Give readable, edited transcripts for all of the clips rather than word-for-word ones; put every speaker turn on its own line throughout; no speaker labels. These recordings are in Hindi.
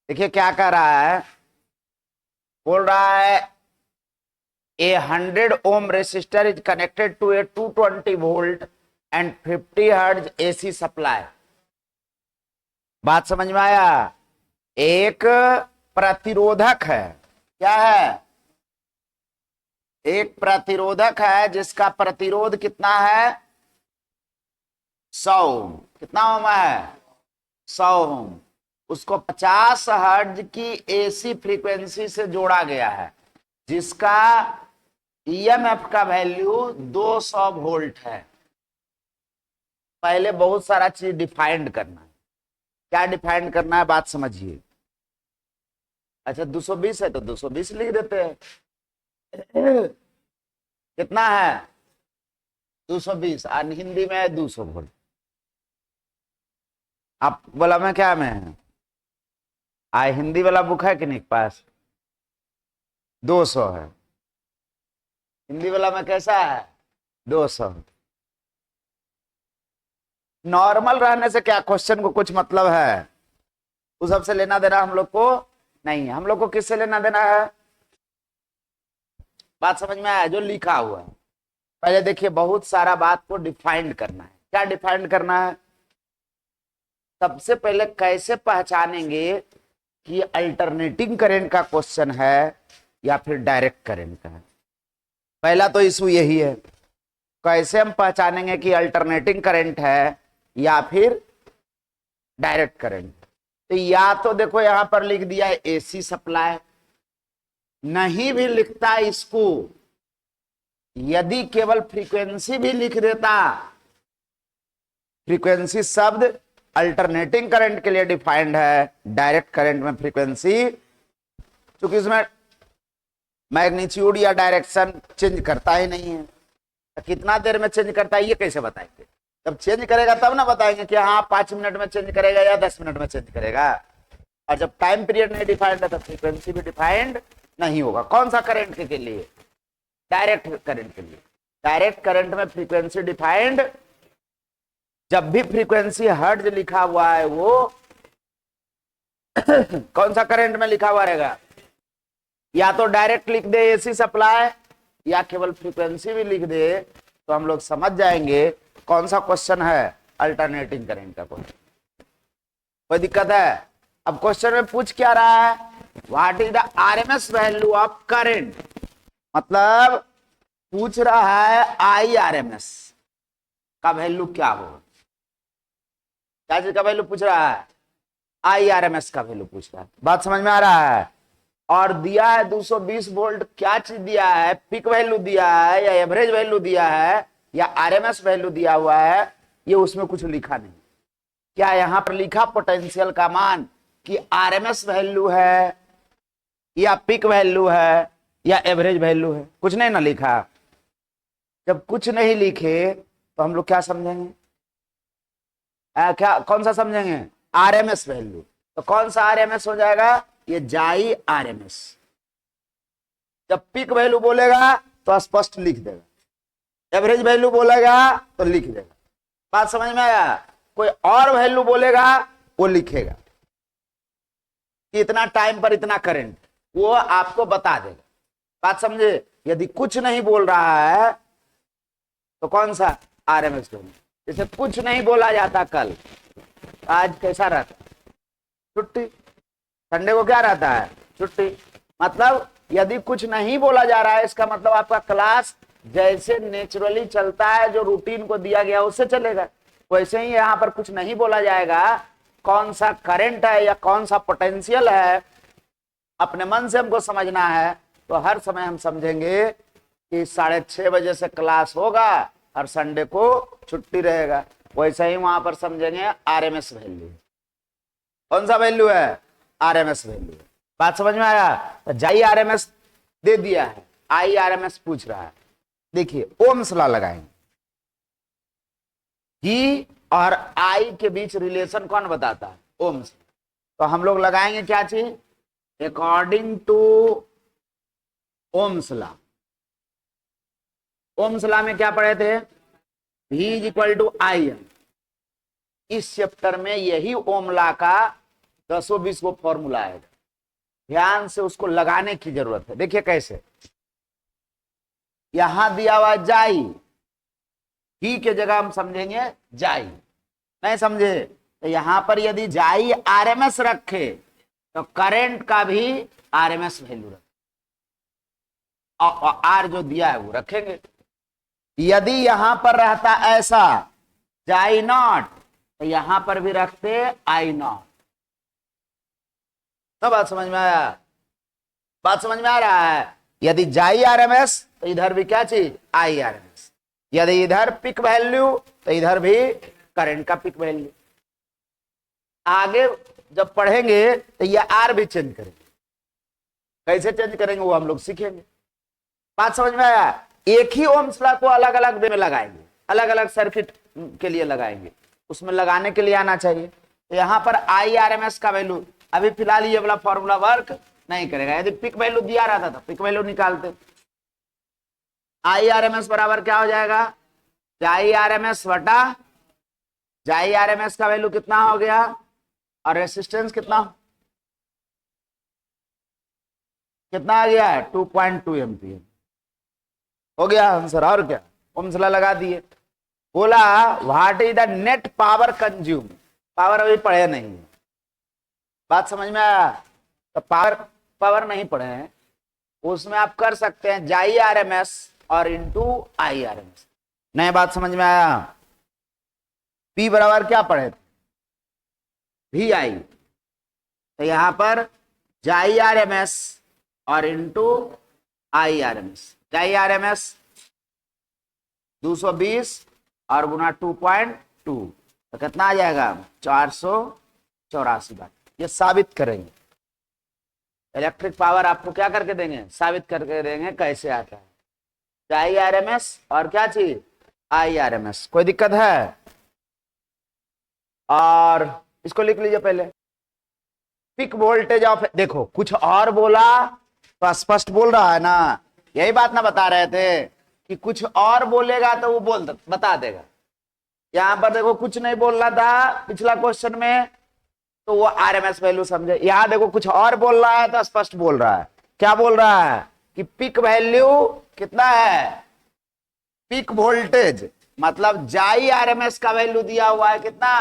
देखिए क्या कह रहा है, बोल रहा है ए 100 ohm resistor is connected to a 220 volt and 50 Hz AC supply. बात समझ में आया? एक प्रतिरोधक है, क्या है? एक प्रतिरोधक है जिसका प्रतिरोध कितना है? 100 ओम। कितना ओम है? 100 ओम। उसको 50 हर्ट्ज की एसी फ्रीक्वेंसी से जोड़ा गया है, जिसका ईएमएफ का वैल्यू 200 वोल्ट है। पहले बहुत सारा चीज डिफाइंड करना है। क्या डिफाइंड करना है, बात समझिए। अच्छा 220 है तो 220 लिख देते हैं। कितना है? 220 और हिंदी में है 200 वोल्ट। आप बोला मैं क्या में है? हिंदी वाला बुक है कि नहीं के पास? 200 है। हिंदी वाला में कैसा है? 200। नॉर्मल रहने से क्या क्वेश्चन को कुछ मतलब है? उस सबसे लेना देना हम लोग को नहीं है। हम लोग को किससे लेना देना है? बात समझ में आया? जो लिखा हुआ है। पहले देखिए, बहुत सारा बात को डिफाइंड करना है। क्या डिफाइंड करना है? सबसे पहले कैसे पहचानेंगे कि अल्टरनेटिंग करंट का क्वेश्चन है या फिर डायरेक्ट करंट का है? पहला तो इशू यही है, कैसे हम पहचानेंगे कि अल्टरनेटिंग करंट है या फिर डायरेक्ट करंट? तो या तो देखो यहां पर लिख दिया है एसी सप्लाई, नहीं भी लिखता इसको, यदि केवल फ्रीक्वेंसी भी लिख देता, फ्रीक्वेंसी शब्द अल्टरनेटिंग करंट के लिए डिफाइंड है। डायरेक्ट करंट में फ्रीक्वेंसी, क्योंकि इसमें मैग्नीट्यूड या डायरेक्शन चेंज करता ही नहीं है। तो कितना देर में चेंज करता है ये कैसे बताएंगे? जब चेंज करेगा तब ना बताएंगे कि हाँ 5 मिनट में चेंज करेगा या 10 मिनट में चेंज करेगा। और जब टाइम पीरियड नहीं डिफाइंड है तो फ्रीक्वेंसी भी डिफाइंड नहीं होगा। कौन सा करंट के लिए? डायरेक्ट करंट के लिए। डायरेक्ट करंट में फ्रीक्वेंसी डिफाइंड, जब भी फ्रीक्वेंसी हर्ट्ज लिखा हुआ है वो कौन सा करंट में लिखा हुआ रहेगा? या तो डायरेक्ट लिख दे एसी सप्लाई, या केवल फ्रीक्वेंसी भी लिख दे, तो हम लोग समझ जाएंगे कौन सा क्वेश्चन है, अल्टरनेटिंग करंट का क्वेश्चन। कोई दिक्कत है? अब क्वेश्चन में पूछ क्या रहा है? What is the RMS value of current? मतलब पूछ रहा है आई आरएमएस का वैल्यू क्या होगा। क्या चीज का वैल्यू पूछ रहा है? आई आरएमएस का वैल्यू पूछ रहा है। बात समझ में आ रहा है? और दिया है 220 वोल्ट। क्या चीज दिया है? पीक वैल्यू दिया है या एवरेज वैल्यू दिया है या आरएमएस वैल्यू दिया हुआ है? ये उसमें कुछ लिखा नहीं। क्या यहां पर लिखा पोटेंशियल का मान कि आरएमएस वैल्यू है या पीक वैल्यू है या एवरेज वैल्यू है? कुछ नहीं ना लिखा। जब कुछ नहीं लिखे तो हम लोग क्या समझेंगे? क्या कौन सा समझेंगे? RMS value. तो कौन सा आरएमएस हो जाएगा? ये जाई आरएमएस। जब पीक वैल्यू बोलेगा तो स्पष्ट लिख देगा, एवरेज वैल्यू बोलेगा तो लिख देगा। बात समझ में आया? कोई और वैल्यू बोलेगा वो लिखेगा कि इतना टाइम पर इतना करंट, वो आपको बता देगा। बात समझे? यदि कुछ नहीं बोल रहा है तो कौन सा? RMS value. जैसे कुछ नहीं बोला जाता कल, आज कैसा रहता? छुट्टी। संडे को क्या रहता है? छुट्टी। मतलब यदि कुछ नहीं बोला जा रहा है, इसका मतलब आपका क्लास जैसे नेचुरली चलता है, जो रूटीन को दिया गया उससे चलेगा। वैसे ही यहाँ पर कुछ नहीं बोला जाएगा, कौन सा करंट है या कौन सा पोटेंशियल है, अपने मन से हमको समझना है। तो हर समय हम समझेंगे कि 6:30 बजे से क्लास होगा और संडे को छुट्टी रहेगा। वैसे ही वहां पर समझेंगे आरएमएस वैल्यू। कौन सा वैल्यू है? RMS value. बात समझ में आया? तो जाई आरएमएस दे दिया है, आई आरएमएस पूछ रहा है। देखिए ओम्स लॉ लगाएंगे। जी और आई के बीच रिलेशन कौन बताता है? ओम्स। तो हम लोग लगाएंगे क्या चीज? According to Ohm's law. Ohm's law में क्या पढ़े थे? V is equal to I M. इस चैप्टर में यही ओम लॉ का 10 20 वो फॉर्मूला आएगा, ध्यान से उसको लगाने की जरूरत है। देखिए कैसे, यहां दिया हुआ जाई, ही के जगह हम समझेंगे जाई, नहीं समझे तो यहां पर यदि जाई आरएमएस रखे तो करंट का भी आरएमएस वैल्यू रखे, और आर जो दिया है वो रखेंगे। यदि यहां पर रहता ऐसा जाई नॉट तो यहां पर भी रखते आई नॉट। तो बात समझ में आया? बात समझ में आ रहा है? यदि जाई आरएमएस तो इधर भी क्या चीज आई आरएमएस, यदि इधर पिक वैल्यू तो इधर भी करंट का पिक वैल्यू। आगे जब पढ़ेंगे तो ये आर भी चेंज करेंगे, कैसे चेंज करेंगे वो हम लोग सीखेंगे। बात समझ में आया? एक ही ओम्स लॉ को अलग अलग वे में लगाएंगे, अलग अलग सर्किट के लिए लगाएंगे, उसमें लगाने के लिए आना चाहिए। तो यहां पर आई आरएमएस का वैल्यू अभी फिलहाल ये वाला फॉर्मूला वर्क नहीं करेगा। यदि पिक वैल्यू दिया रहता तो पिक वैल्यू निकालते। आई आरएमएस बराबर क्या हो जाएगा, जाई आरएमएस बटा, जाई आरएमएस का वैल्यू कितना हो गया और रेसिस्टेंस कितना कितना आ गया है 2.2 एम्पियर हो गया आंसर। और क्या, ओम्स लॉ लगा दिए। बोला what is the net power consume, power अभी पढ़े नहीं है, बात समझ में आया? तो पावर नहीं पढ़े हैं, उसमें आप कर सकते हैं जाई आरएमएस और इंटू आई आरएमएस। नए बात समझ में आया? पी बराबर क्या पढ़े थे, वी आई, तो यहां पर जाई आरएमएस और इंटू आई आरएमएस। जाई आरएमएस 220 और गुना 2.2 तो कितना आ जाएगा 484 वाट। ये साबित करेंगे, इलेक्ट्रिक पावर आपको क्या करके देंगे, साबित करके देंगे कैसे आता है। जाई आरएमएस और क्या चीज आई आरएमएस। कोई दिक्कत है? और इसको लिख लीजिए पहले, पिक वोल्टेज ऑफ, देखो कुछ और बोला तो स्पष्ट बोल रहा है ना, यही बात ना बता रहे थे कि कुछ और बोलेगा तो वो बता देगा। यहां पर देखो कुछ नहीं बोल रहा था पिछला क्वेश्चन में तो वो आरएमएस वैल्यू समझे। यहां देखो कुछ और बोल रहा है तो स्पष्ट बोल रहा है। क्या बोल रहा है कि पिक वैल्यू कितना है, पिक वोल्टेज मतलब जाई आरएमएस का वैल्यू दिया हुआ है कितना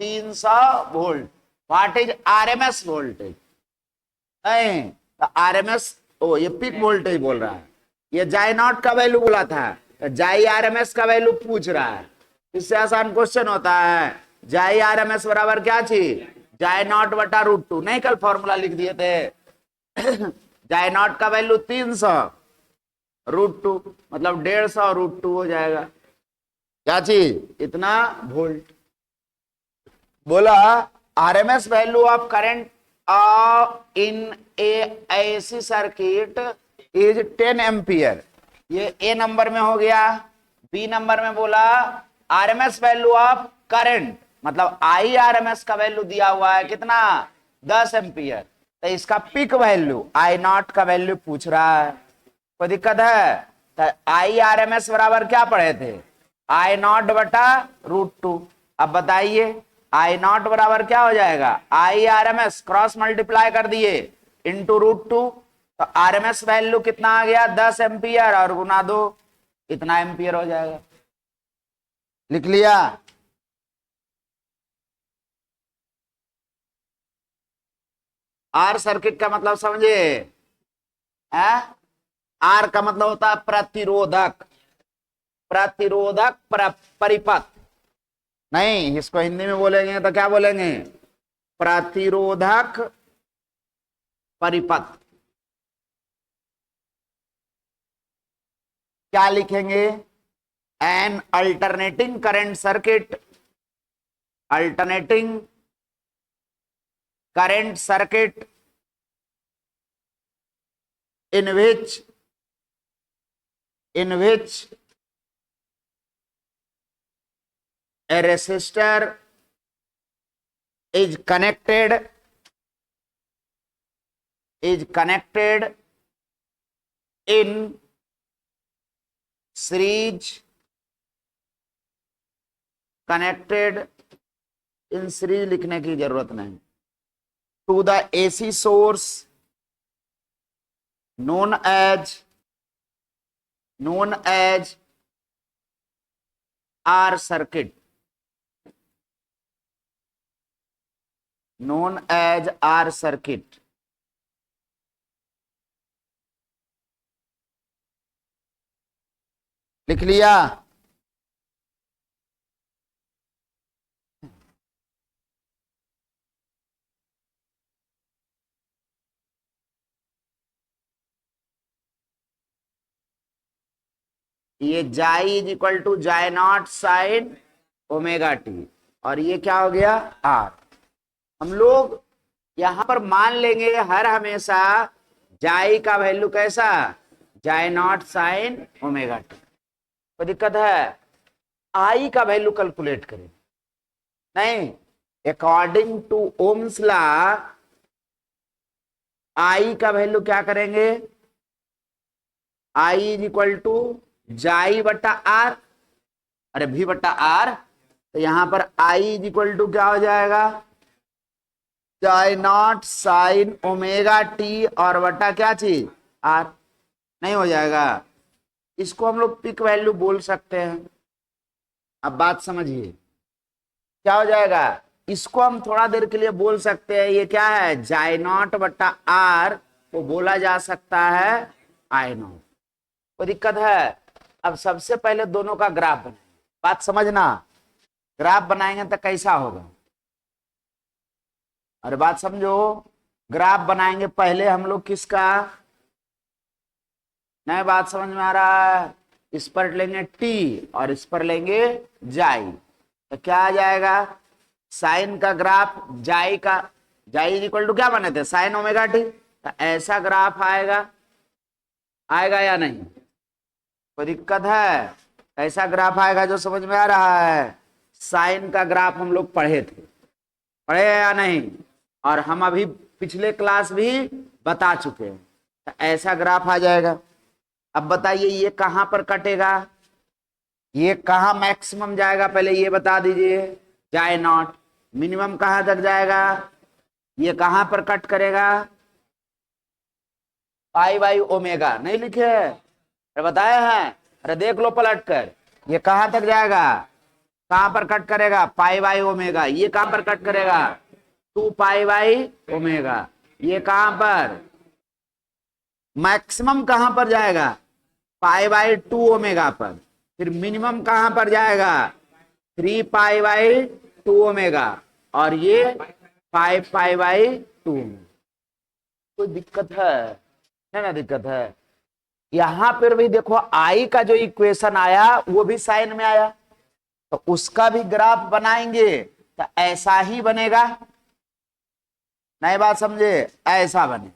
300 volt. What is RMS voltage, नहीं आरएमएस, ओ ये पिक वोल्टेज बोल रहा है, ये जाई नॉट का वैल्यू बोला था, जाई आरएमएस का वैल्यू पूछ रहा है। इससे आसान क्वेश्चन होता है, जाई आरएमएस बराबर क्या चीज जाई नॉट बटा √2, नहीं कल फॉर्मूला लिख दिए थे जाई नॉट का वैल्यू 300 √2 मतलब 150 √2 हो जाएगा क्या चीज इतना वोल्ट। बोला RMS value of current in A AC circuit is 10 ampere. ये ए नंबर में हो गया। बी नंबर में बोला आरएमएस वैल्यू ऑफ करंट मतलब आई आरएमएस का वैल्यू दिया हुआ है कितना 10 एम्पियर, तो इसका पिक वैल्यू आई नॉट का वैल्यू पूछ रहा है। कोई दिक्कत है? तो आई आरएमएस बराबर क्या पढ़े थे आई नॉट बटा √2। अब बताइए आई नॉट बराबर क्या हो जाएगा, आई आरएमएस क्रॉस मल्टीप्लाई कर दिए इंटू √2, तो आरएमएस वैल्यू कितना आ गया 10 एम्पियर और गुना 2 इतना एम्पियर हो जाएगा। लिख लिया? आर सर्किट का मतलब समझे? आर का मतलब होता है प्रतिरोधक, प्रतिरोधक परिपथ। नहीं इसको हिंदी में बोलेंगे तो क्या बोलेंगे, प्रतिरोधक परिपथ। क्या लिखेंगे, N alternating current circuit, alternating current circuit in which a resistor is connected in series, लिखने की जरूरत नहीं, to the AC source known as R circuit, known as R circuit. लिख लिया? ये जाई इज इक्वल टू जाई नॉट साइन ओमेगा टी, और ये क्या हो गया आर। हम लोग यहां पर मान लेंगे हर हमेशा जाई का वैल्यू कैसा, जाई नॉट साइन ओमेगा टी। कोई दिक्कत है? आई का वैल्यू कैलकुलेट करें नहीं, according to Ohm's law I का वैल्यू क्या करेंगे, आई इज इक्वल टू जाई बटा आर, अरे भी बटा आर, तो यहां पर आई इज इक्वल टू क्या हो जाएगा, जाई नॉट साइन ओमेगा टी और बटा क्या चीज आर। नहीं हो जाएगा? इसको हम लोग पिक वैल्यू बोल सकते हैं। अब बात समझिए क्या हो जाएगा, इसको हम थोड़ा देर के लिए बोल सकते हैं ये क्या है, जाई नॉट बटा आर को बोला जा सकता है आई नॉट। कोई दिक्कत है? अब सबसे पहले दोनों का ग्राफ बनाएंगे, बात समझना। ग्राफ बनाएंगे तो कैसा होगा, अरे बात समझो। ग्राफ बनाएंगे पहले हम लोग किसका, नए बात समझ में आ रहा है? इस पर लेंगे टी और इस पर लेंगे जाई, तो क्या आ जाएगा, साइन का ग्राफ जाई का, जाई इक्वल टू क्या बने थे साइन ओमेगा टी, तो ऐसा ग्राफ आएगा, आएगा या नहीं? कोई दिक्कत है? ऐसा ग्राफ आएगा जो समझ में आ रहा है। साइन का ग्राफ हम लोग पढ़े थे, पढ़े या नहीं, और हम अभी पिछले क्लास भी बता चुके हैं, तो ऐसा ग्राफ आ जाएगा। अब बताइए ये कहां पर कटेगा, ये कहां मैक्सिमम जाएगा, पहले ये बता दीजिए। जाए नॉट मिनिमम कहां तक जाएगा, ये कहां पर कट करेगा, पाई बाई ओमेगा, नहीं लिखे है? अरे बताए हैं, अरे देख लो पलट कर, ये कहां तक जाएगा, कहां पर कट करेगा, पाई बाई ओमेगा। ये कहां पर कट करेगा, 2 पाई बाई ओमेगा। ये कहां पर मैक्सिमम कहां पर जाएगा, पाई बाई 2 ओमेगा पर। फिर मिनिमम कहां पर जाएगा, 3 पाई बाई 2 ओमेगा, और ये 5 पाई बाई 2। कोई दिक्कत है ना? दिक्कत है? यहां पर भी देखो आई का जो इक्वेशन आया वो भी साइन में आया, तो उसका भी ग्राफ बनाएंगे तो ऐसा ही बनेगा। नई बात समझे, ऐसा बने।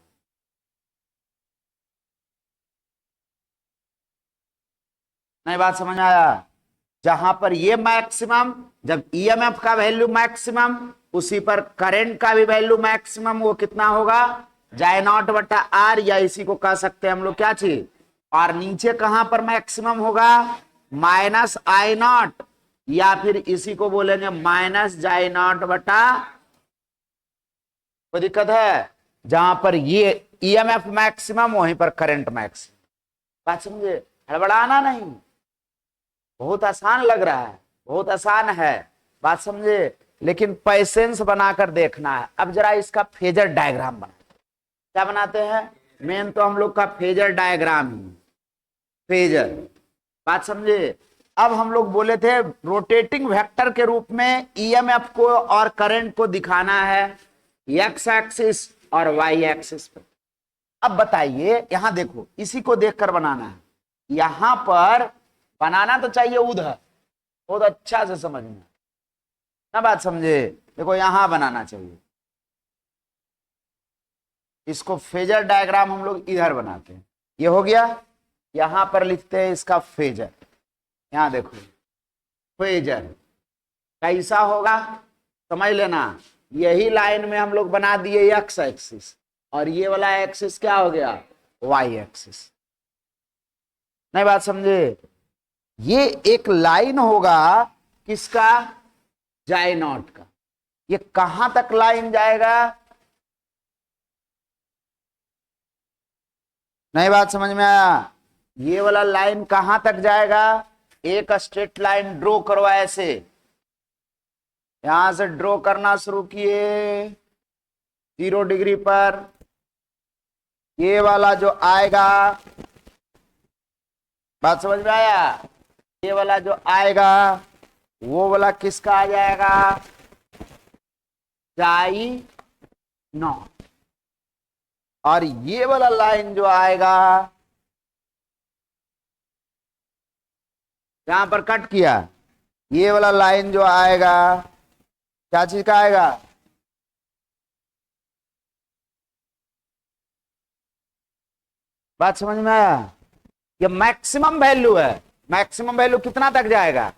नई बात समझ आया? जहां पर ये मैक्सिमम, जब ईएमएफ का वैल्यू मैक्सिमम, उसी पर करंट का भी वैल्यू मैक्सिमम, वो कितना होगा, जाए नॉट बटा आर, या इसी को कह सकते हैं हम लोग क्या चीज। और नीचे कहां पर मैक्सिमम होगा, माइनस आई नॉट, या फिर इसी को बोलेंगे माइनस जाए नॉट बटा। कोई दिक्कत है? जहां पर ये ईएमएफ मैक्सिमम वहीं पर करंट मैक्सिमम। बात समझे? हड़बड़ाना नहीं, बहुत आसान लग रहा है, बहुत आसान है, बात समझे, लेकिन पैसेंस बनाकर देखना है। अब जरा इसका फेजर डायग्राम बना, क्या बनाते हैं, मेन तो हम लोग का फेजर डायग्राम ही, फेजर। बात समझे? अब हम लोग बोले थे रोटेटिंग वेक्टर के रूप में ईएमएफ को और करंट को दिखाना है एक्स एक्सिस और वाई एक्सिस पर। अब बताइए यहां देखो, इसी को देखकर बनाना है, यहां पर बनाना तो चाहिए उधर, बहुत अच्छा से समझना ना, बात समझे। देखो यहां बनाना चाहिए, इसको फेजर डायग्राम हम लोग इधर बनाते हैं, ये हो गया। यहां पर लिखते हैं इसका फेजर, यहां देखो फेजर कैसा होगा समझ लेना। यही लाइन में हम लोग बना दिए एक्स एक्सिस, और ये वाला एक्सिस क्या हो गया, वाई एक्सिस। नहीं बात समझे? ये एक लाइन होगा किसका, जाए नॉट का। ये कहां तक लाइन जाएगा, नहीं बात समझ में आया? ये वाला लाइन कहां तक जाएगा? एक स्ट्रेट लाइन ड्रॉ करो ऐसे, यहां से ड्रॉ करना शुरू किए 0 डिग्री पर। ये वाला जो आएगा, बात समझ में आया? ये वाला जो आएगा वो वाला किसका आ जाएगा? जाई नॉट। और ये वाला लाइन जो आएगा, यहां पर कट किया, ये वाला लाइन जो आएगा क्या चीज का आएगा? बात समझ में आया? ये मैक्सिमम वैल्यू है। मैक्सिमम वैल्यू कितना तक जाएगा?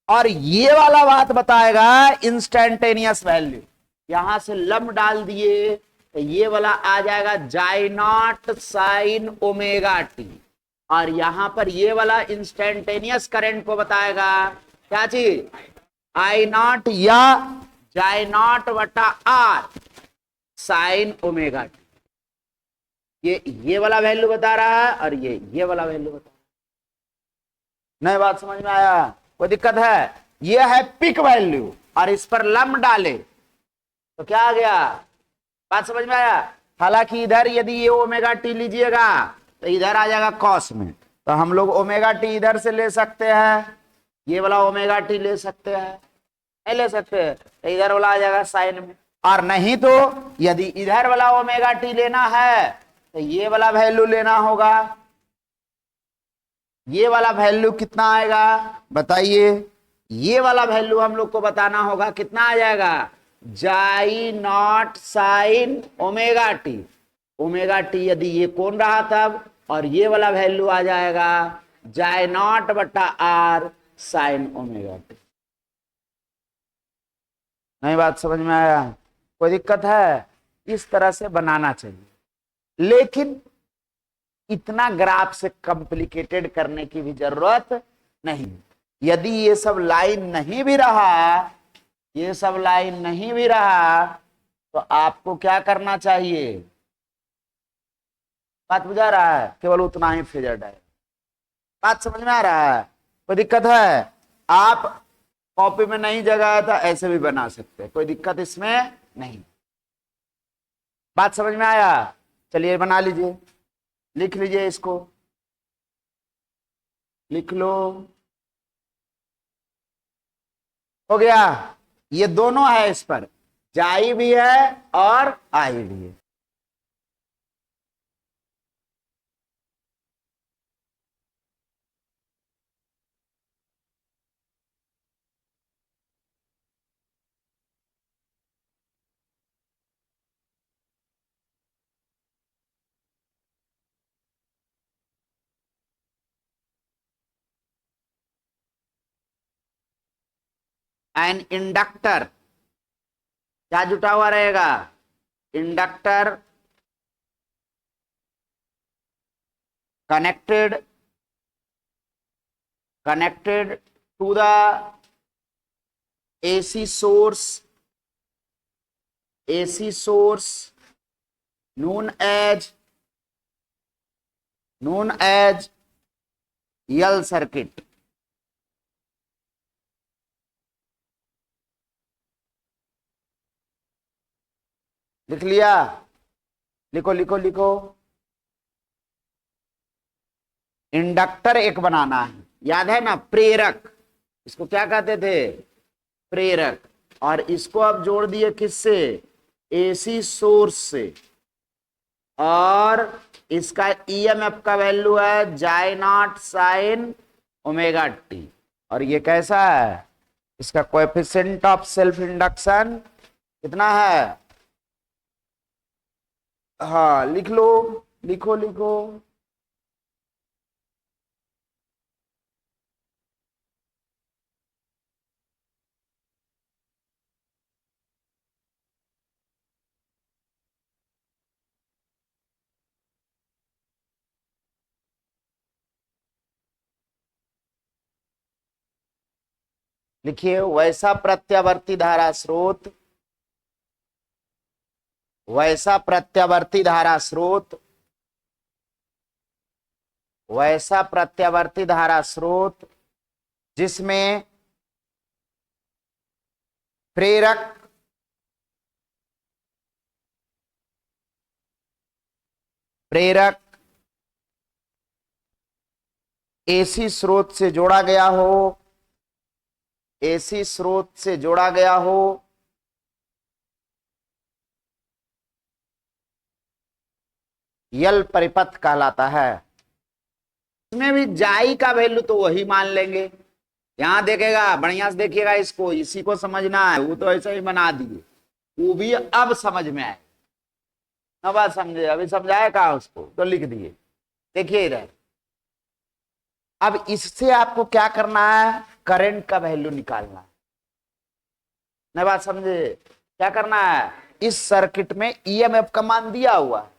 और ये वाला बात बताएगा इंस्टेंटेनियस वैल्यू। यहां से लम डाल दिए तो ये वाला आ जाएगा जाई नॉट साइन ओमेगा टी। और यहां पर ये वाला इंस्टेंटेनियस करंट को बताएगा क्या चीज? आई नॉट या जाई नॉट बटा आर साइन ओमेगा टी। ये वाला वैल्यू बता रहा है और ये वाला वैल्यू बता रहा है। नहीं बात समझ में आया? कोई दिक्कत है? ये है पिक वैल्यू और इस पर लम डाले तो क्या आ गया? बात समझ में आया? हालांकि इधर यदि ये ओमेगा टी लीजिएगा तो इधर आ जाएगा कॉस में, तो हम लोग ओमेगा टी इधर से ले सकते हैं, ये वाला ओमेगा टी ले सकते हैं, नहीं ले सकते तो इधर वाला आ जाएगा साइन में। और नहीं तो यदि इधर वाला ओमेगा टी लेना है तो ये वाला वैल्यू लेना होगा। ये वाला वैल्यू कितना आएगा बताइए? ये वाला वैल्यू हम लोग को बताना होगा, कितना आ जाएगा? जाई naught sine omega T. Omega T यदि ये कौन रहा तब, और ये वाला वैल्यू आ जाएगा जाई नॉट बटा आर साइन ओमेगा टी। नहीं बात समझ में आया? कोई दिक्कत है? इस तरह से बनाना चाहिए, लेकिन इतना ग्राफ से कॉम्प्लिकेटेड करने की भी जरूरत नहीं। यदि ये सब लाइन नहीं भी रहा, ये सब लाइन नहीं भी रहा तो आपको क्या करना चाहिए? बात बुझा रहा है? केवल उतना ही फिगर डायग्राम। बात समझ में आ रहा है? कोई दिक्कत है? आप कॉपी में नहीं जगह है तो ऐसे भी बना सकते हैं, कोई दिक्कत इसमें नहीं। बात समझ में आया? चलिए बना लीजिए, लिख लीजिए, इसको लिख लो। हो गया? ये दोनों है, इस पर जाई भी है और आई भी है। एन इंडक्टर क्या जुटा हुआ रहेगा? Inductor connected to the AC source known as L circuit। लिख लिया? लिखो लिखो लिखो। इंडक्टर एक बनाना है, याद है ना? प्रेरक, इसको क्या कहते थे? प्रेरक। और इसको अब जोड़ दिए किससे? एसी सोर्स से। और इसका ईएमएफ का वैल्यू है जाई नॉट साइन ओमेगा टी। और ये कैसा है? इसका कोएफिशिएंट ऑफ सेल्फ इंडक्शन कितना है? हाँ लिख लो, लिखो लिखो। लिखिए, वैसा प्रत्यावर्ती धारा स्रोत, वैसा प्रत्यावर्ती धारा स्रोत वैसा प्रत्यावर्ती धारा स्रोत जिसमें प्रेरक प्रेरक एसी स्रोत से जोड़ा गया हो, एसी स्रोत से जोड़ा गया हो, यल परिपथ कहलाता है। इसमें भी जाई का वैल्यू तो वही मान लेंगे। यहां देखेगा, बढ़िया से देखिएगा, इसको इसी को समझना है। वो तो ऐसे ही बना दिए, वो भी अब समझ में आए ना। बात समझे? अभी समझाया कहा उसको, तो लिख दिए। देखिए इधर, अब इससे आपको क्या करना है, करंट का वैल्यू निकालना है ना। बात समझे? क्या करना है, इस सर्किट में ईएमएफ का मान दिया हुआ है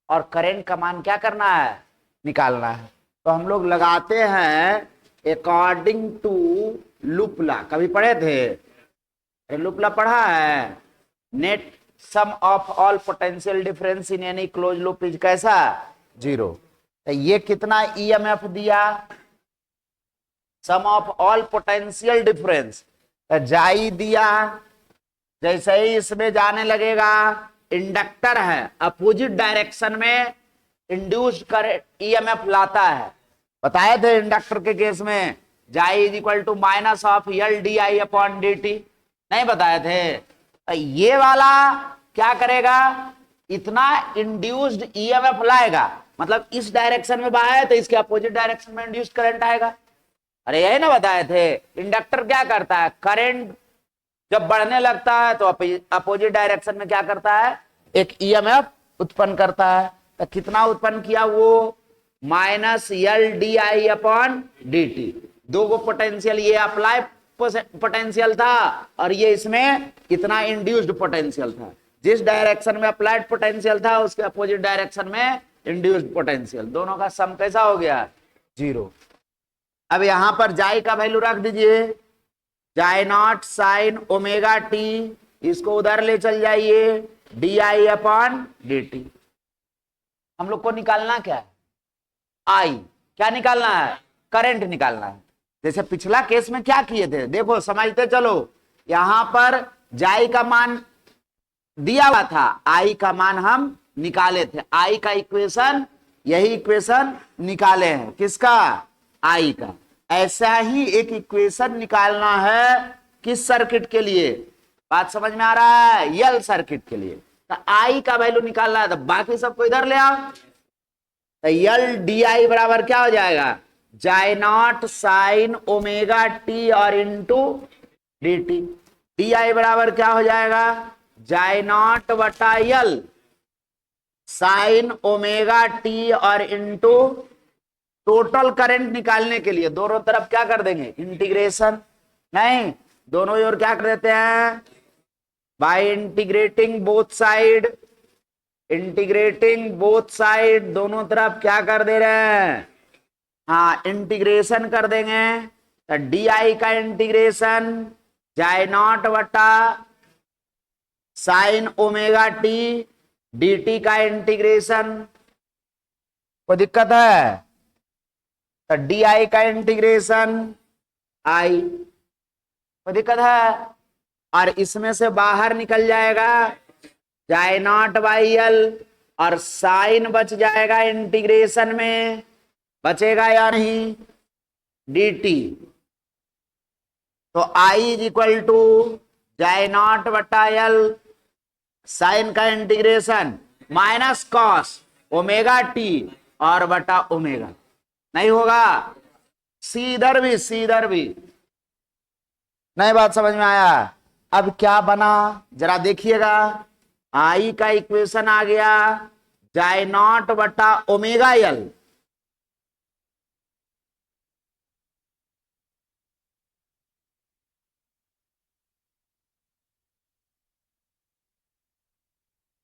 और करंट का मान क्या करना है, निकालना है। तो हम लोग लगाते हैं अकॉर्डिंग टू लूपला। कभी पढ़े थे? लूपला पढ़ा है। Net sum of all potential difference in any close loop is कैसा, 0। तो ये कितना ईएमएफ दिया, sum of all potential difference, जाई दिया। जैसे ही इसमें जाने लगेगा, इंडक्टर है, अपोजिट डायरेक्शन में इंड्यूस्ड करंट ईएमएफ लाता है। बताए थे इंडक्टर के केस में जाई is equal to minus of L D I upon D T, नहीं बताए थे? ये वाला क्या करेगा, इतना इंड्यूस्ड ईएमएफ लाएगा, मतलब इस डायरेक्शन में बहाए तो इसके अपोजिट डायरेक्शन में इंड्यूस्ड करंट आएगा। अरे यही ना बताए थे, इंडक्टर क्या करता है, करंट जब बढ़ने लगता है तो अपोजिट डायरेक्शन में क्या करता है, एक ईएमएफ उत्पन्न करता है। तो कितना उत्पन्न किया वो, minus L D I upon D T. दो गो पोटेंशियल, ये अप्लाई पोटेंशियल था और ये इसमें कितना इंड्यूस्ड पोटेंशियल था। जिस डायरेक्शन में अप्लाइड पोटेंशियल था उसके अपोजिट डायरेक्शन में इंड्यूस्ड पोटेंशियल, दोनों का सम कैसा हो गया, 0। अब यहां पर जाई का वैल्यू रख दीजिए, जाई नॉट साइन ओमेगा टी, इसको उधर ले चल जाइए, D I upon D T. हम लोग को निकालना क्या है, आई। क्या निकालना है, करंट निकालना है। जैसे पिछला केस में क्या किए थे, देखो समझते चलो। यहां पर जाई का मान दिया हुआ था, आई का मान हम निकाले थे। आई का इक्वेशन, यही इक्वेशन निकाले हैं, किसका, आई का। ऐसा ही एक इक्वेशन निकालना है किस सर्किट के लिए, बात समझ में आ रहा है, यल सर्किट के लिए। तो आई का वैल्यू निकालना है, तो बाकी सबको इधर ले आओ। तो यल डी आई बराबर क्या हो जाएगा, जाई नॉट साइन ओमेगा टी और into D T. D I बराबर क्या हो जाएगा, जाई नॉट बटा यल साइन ओमेगा टी और इंटू, टोटल करंट निकालने के लिए दोनों तरफ क्या कर देंगे, इंटीग्रेशन। नहीं, दोनों ओर क्या कर देते हैं, by integrating both side, integrating both side, दोनों तरफ क्या कर दे रहे हैं, हाँ इंटीग्रेशन कर देंगे। तो डी आई का इंटीग्रेशन जाई नॉट बटा sign omega T, D T का इंटीग्रेशन, कोई दिक्कत है, तो डी आई का इंटीग्रेशन आई, कोई दिक्कत है। और इसमें से बाहर निकल जाएगा जाई नॉट बाई एल, और साइन बच जाएगा इंटीग्रेशन में, बचेगा या नहीं, डी टी। तो आई इज इक्वल टू जाई नॉट बटा एल साइन का integration minus cos omega T और बटा ओमेगा। नहीं होगा, सी इधर भी, सी इधर भी। नहीं बात समझ में आया? अब क्या बना जरा देखिएगा, आई का इक्वेशन आ गया जाई नॉट बटा ओमेगा एल,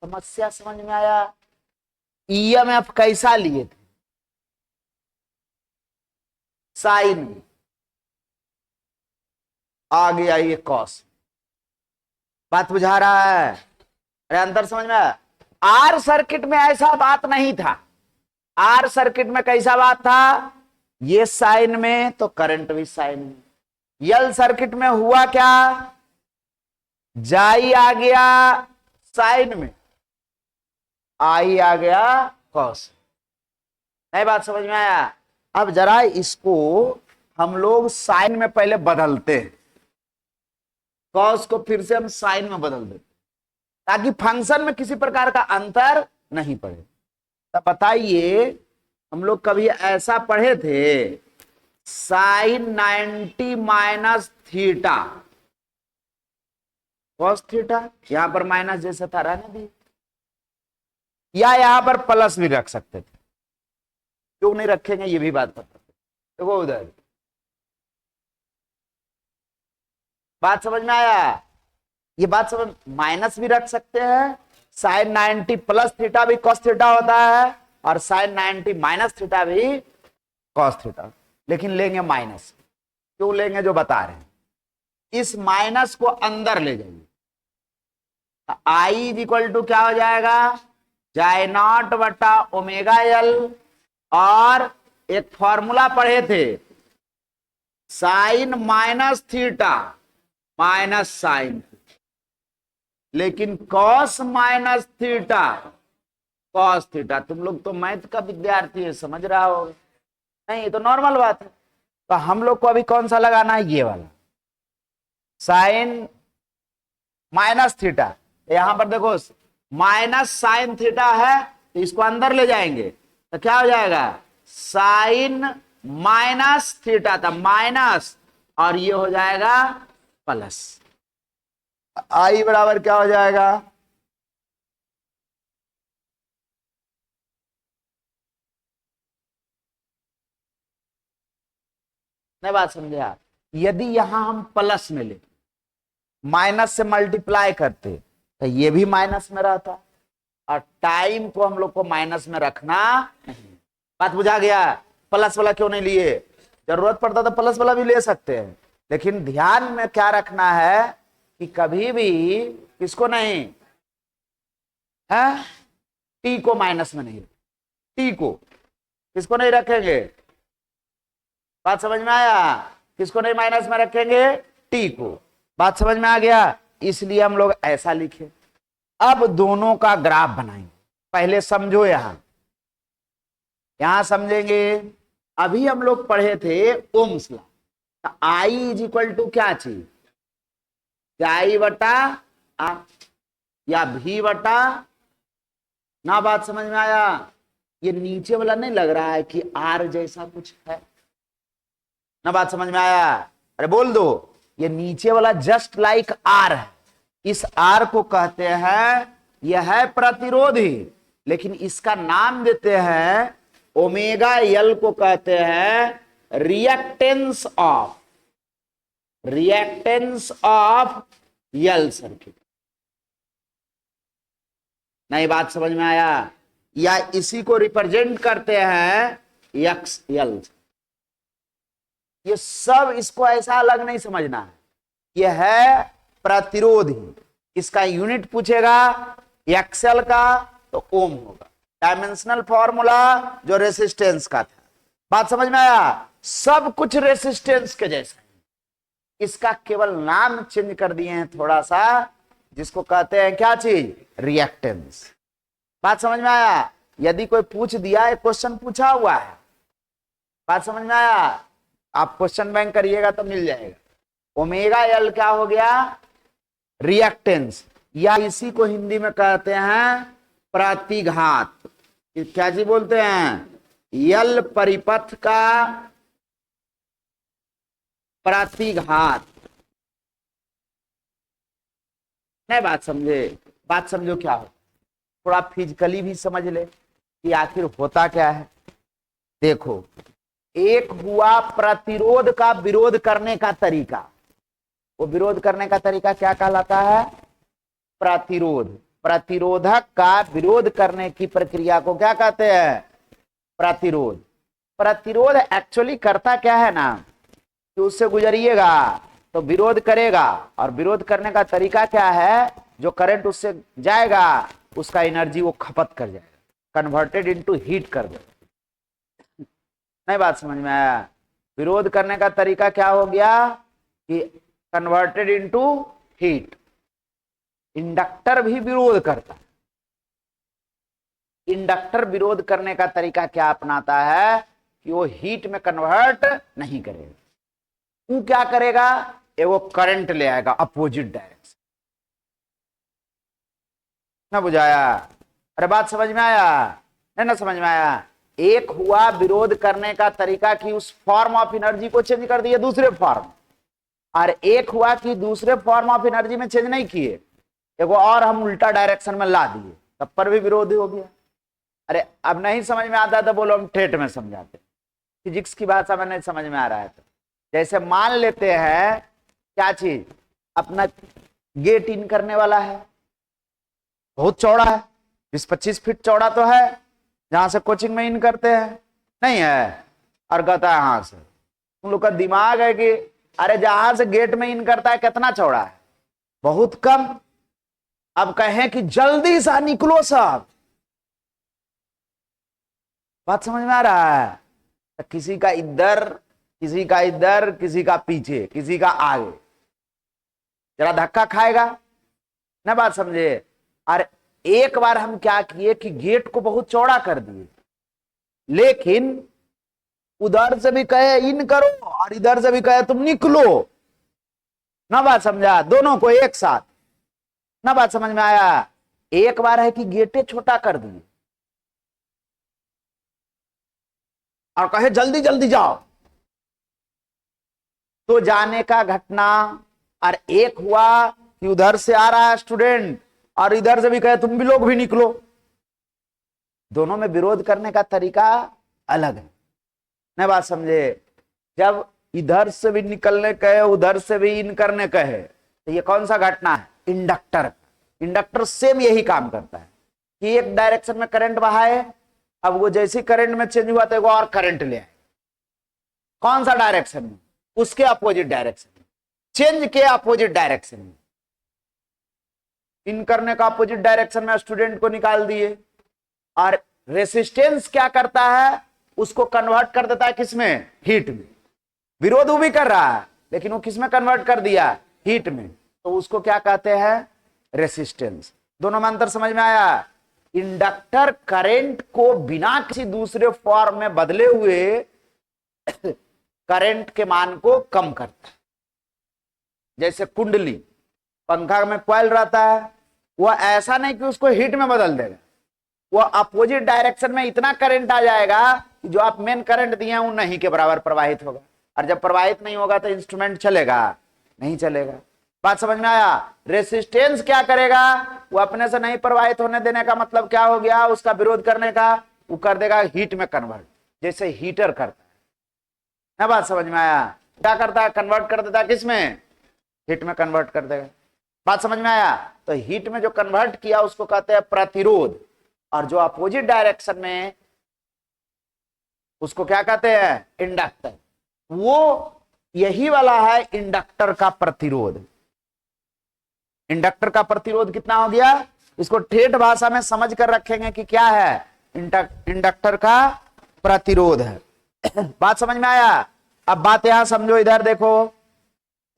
समस्या समझ में आया? ईएमएफ कैसा लिए थे, साइन, आ गया ये कॉस। बात बुझा रहा है? अरे अंदर समझ में आया? आर सर्किट में ऐसा बात नहीं था। आर सर्किट में कैसा बात था, ये साइन में तो करंट भी साइन में। यल सर्किट में हुआ क्या, जाई आ गया साइन में, आई आ गया कॉस। नई बात समझ में आया। अब जरा इसको हम लोग साइन में पहले बदलते हैं, कॉस को फिर से हम साइन में बदल देते ताकि फंक्शन में किसी प्रकार का अंतर नहीं पड़े। तो बताइए, हम लोग कभी ऐसा पढ़े थे, sine 90 minus theta cos theta, यहां पर माइनस जैसे था रहने दी, या यहां पर प्लस भी रख सकते थे, क्यों नहीं रखेंगे ये भी बात पता। देखो उधर बात समझ में आया, ये बात समझ, माइनस भी रख सकते हैं, साइन 90 प्लस थीटा भी कॉस थीटा होता है, और साइन 90 माइनस थीटा भी कॉस थीटा, लेकिन लेंगे माइनस। क्यों लेंगे जो बता रहे हैं, इस माइनस को अंदर ले जाइए, आई इज इक्वल टू क्या हो जाएगा, जाई नॉट बटा ओमेगा एल, और एक फॉर्मूला पढ़े थे, sine minus theta minus sine, लेकिन cos minus theta cos theta. तुम लोग तो मैथ का विद्यार्थी है, समझ रहा हो, नहीं ये तो नॉर्मल बात है। तो हम लोग को अभी कौन सा लगाना है, ये वाला साइन माइनस थीटा। यहां पर देखो माइनस साइन थीटा है, तो इसको अंदर ले जाएंगे तो क्या हो जाएगा, साइन माइनस थीटा था माइनस, और ये हो जाएगा प्लस, आई बराबर क्या हो जाएगा, नहीं बात समझे आप। यदि यहां हम प्लस में ले, माइनस से मल्टीप्लाई करते तो ये भी माइनस में रहता, और टाइम को हम लोग को माइनस में रखना नहीं। बात बुझा गया। प्लस वाला क्यों नहीं लिए, जरूरत पड़ता तो प्लस वाला भी ले सकते हैं, लेकिन ध्यान में क्या रखना है कि कभी भी किसको नहीं है, टी को माइनस में नहीं, टी को किसको नहीं रखेंगे, बात समझ में आया, किसको नहीं माइनस में रखेंगे, टी को। बात समझ में आ गया, इसलिए हम लोग ऐसा लिखे। अब दोनों का ग्राफ बनाएंगे, पहले समझो, यहां समझेंगे। अभी हम लोग पढ़े थे Ohm's law, I is equal to क्या चीज, आई बटा आर, या भी बटा ना। बात समझ में आया, ये नीचे वाला नहीं लग रहा है कि आर जैसा कुछ है ना, बात समझ में आया, अरे बोल दो, ये नीचे वाला जस्ट लाइक आर है, इस आर को कहते हैं, यह है प्रतिरोधी, लेकिन इसका नाम देते हैं ओमेगा एल को कहते हैं रिएक्टेंस ऑफ यल सर्किट। नई बात समझ में आया, या इसी को रिप्रेजेंट करते हैं एक्स एल। ये सब इसको ऐसा अलग नहीं समझना है, यह है प्रतिरोधी, इसका यूनिट पूछेगा एक्सएल का तो ओम होगा, डायमेंशनल फॉर्मूला जो रेसिस्टेंस का था। बात समझ में आया, सब कुछ रेसिस्टेंस के जैसा है, इसका केवल नाम चेंज कर दिए हैं थोड़ा सा, जिसको कहते हैं क्या चीज, रिएक्टेंस। बात समझ में आया। यदि कोई पूछ दिया, एक क्वेश्चन पूछा हुआ है, बात समझ में आया, आप क्वेश्चन बैंक करिएगा तो मिल जाएगा। ओमेगा एल क्या हो गया, रिएक्टेंस, या इसी को हिंदी में कहते हैं प्रतिघात। क्या जी बोलते हैं, यल परिपथ का प्रतिघात। नहीं बात समझे, बात समझो क्या हो, थोड़ा फिजिकली भी समझ ले कि आखिर होता क्या है। देखो, एक हुआ प्रतिरोध का विरोध करने का तरीका, वो विरोध करने का तरीका क्या कहलाता है, प्रतिरोध। प्रतिरोधक का विरोध करने की प्रक्रिया को क्या कहते हैं, प्रतिरोध। प्रतिरोध एक्चुअली करता क्या है ना, कि उससे गुजरिएगा तो विरोध करेगा, और विरोध करने का तरीका क्या है, जो करंट उससे जाएगा उसका एनर्जी वो खपत कर जाएगा, कन्वर्टेड इनटू हीट कर देगा। नहीं बात समझ में आया? विरोध करने का तरीका क्या हो गया कि कन्वर्टेड इनटू हीट। इंडक्टर भी विरोध करता है। इंडक्टर विरोध करने का तरीका क्या अपनाता है कि वो हीट में कन्वर्ट नहीं करेगा। वो क्या करेगा, वो करंट ले आएगा अपोजिट डायरेक्शन। ना बुझाया? अरे बात समझ में आया? नहीं ना समझ में आया? एक हुआ विरोध करने का तरीका कि उस फॉर्म ऑफ एनर्जी को चेंज कर दिए दूसरे फॉर्म, और एक हुआ कि दूसरे फॉर्म ऑफ एनर्जी में चेंज नहीं किए, एक और हम उल्टा डायरेक्शन में ला दिए, तब पर भी विरोध हो गया। अरे अब नहीं समझ में आता तो बोलो हम ठेठ में समझाते, फिजिक्स की भाषा में नहीं समझ में आ रहा है तो। जैसे मान लेते हैं क्या चीज, अपना गेट इन करने वाला है, बहुत चौड़ा है, 20-25 फीट चौड़ा तो है, जहां से कोचिंग में इन करते हैं, नहीं है? और कहता है यहां से, तुम लोग का दिमाग है कि अरे जहां से गेट में इन करता है कितना चौड़ा है, बहुत कम। अब कहें कि जल्दी सा निकलो साहब, बात समझ में आ रहा है? तो किसी का इधर, किसी का इधर, किसी का पीछे, किसी का आगे, जरा धक्का खाएगा ना, बात समझे? और एक बार हम क्या किए कि गेट को बहुत चौड़ा कर दिए, लेकिन उधर से भी कहे इन करो और इधर से भी कहे तुम निकलो, ना बात समझा? दोनों को एक साथ, ना बात समझ में आया? एक बार है कि गेटे छोटा कर दिए और कहे जल्दी जल्दी जाओ, तो जाने का घटना। और एक हुआ कि उधर से आ रहा है स्टूडेंट और इधर से भी कहे तुम भी लोग भी निकलो, दोनों में विरोध करने का तरीका अलग है, नहीं बात समझे? जब इधर से भी निकलने कहे, उधर से भी इन करने कहे, तो ये कौन सा घटना है? इंडक्टर। इंडक्टर सेम यही काम करता है कि एक डायरेक्शन में करंट बहाए, अब वो जैसे करंट में चेंज हुआ तो वो और करंट ले आए, कौन सा डायरेक्शन में? उसके अपोजिट डायरेक्शन में, चेंज के अपोजिट डायरेक्शन में। इन करने का अपोजिट डायरेक्शन में स्टूडेंट को निकाल दिए, और रेसिस्टेंस क्या करता है, उसको कन्वर्ट कर देता है किसमें? हीट में। विरोध भी कर रहा है लेकिन वो किसमें कन्वर्ट कर दिया? हीट में, तो उसको क्या कहते हैं? रेसिस्टेंस। दोनों में अंतर समझ में आया? इंडक्टर करंट को बिना किसी दूसरे फॉर्म में बदले हुए करंट के मान को कम करता है। जैसे कुंडली, पंखा में कॉइल रहता है, वह ऐसा नहीं कि उसको हीट में बदल देगा, वह अपोजिट डायरेक्शन में इतना करंट आ जाएगा कि जो आप मेन करंट दिए हैं वो नहीं के बराबर प्रवाहित होगा, और जब प्रवाहित नहीं होगा तो इंस्ट्रूमेंट चलेगा नहीं चलेगा। बात समझ में आया? रेसिस्टेंस क्या करेगा, वो अपने से नहीं प्रवाहित होने देने का मतलब क्या हो गया? उसका विरोध करने का, वो कर देगा हीट में कन्वर्ट, जैसे हीटर करता है ना। बात समझ में आया? क्या करता है? कन्वर्ट कर देता है किसमें? हीट में कन्वर्ट कर देगा। बात समझ में आया? तो हीट में जो कन्वर्ट किया उसको कहते हैं प्रतिरोध, और जो अपोजिट डायरेक्शन में उसको क्या कहते हैं? इंडक्टर। वो यही वाला है इंडक्टर का प्रतिरोध। इंडक्टर का प्रतिरोध कितना हो गया? इसको ठेठ भाषा में समझ कर रखेंगे कि क्या है? इंडक्टर का प्रतिरोध है। बात समझ में आया? अब बात यहां समझो, इधर देखो,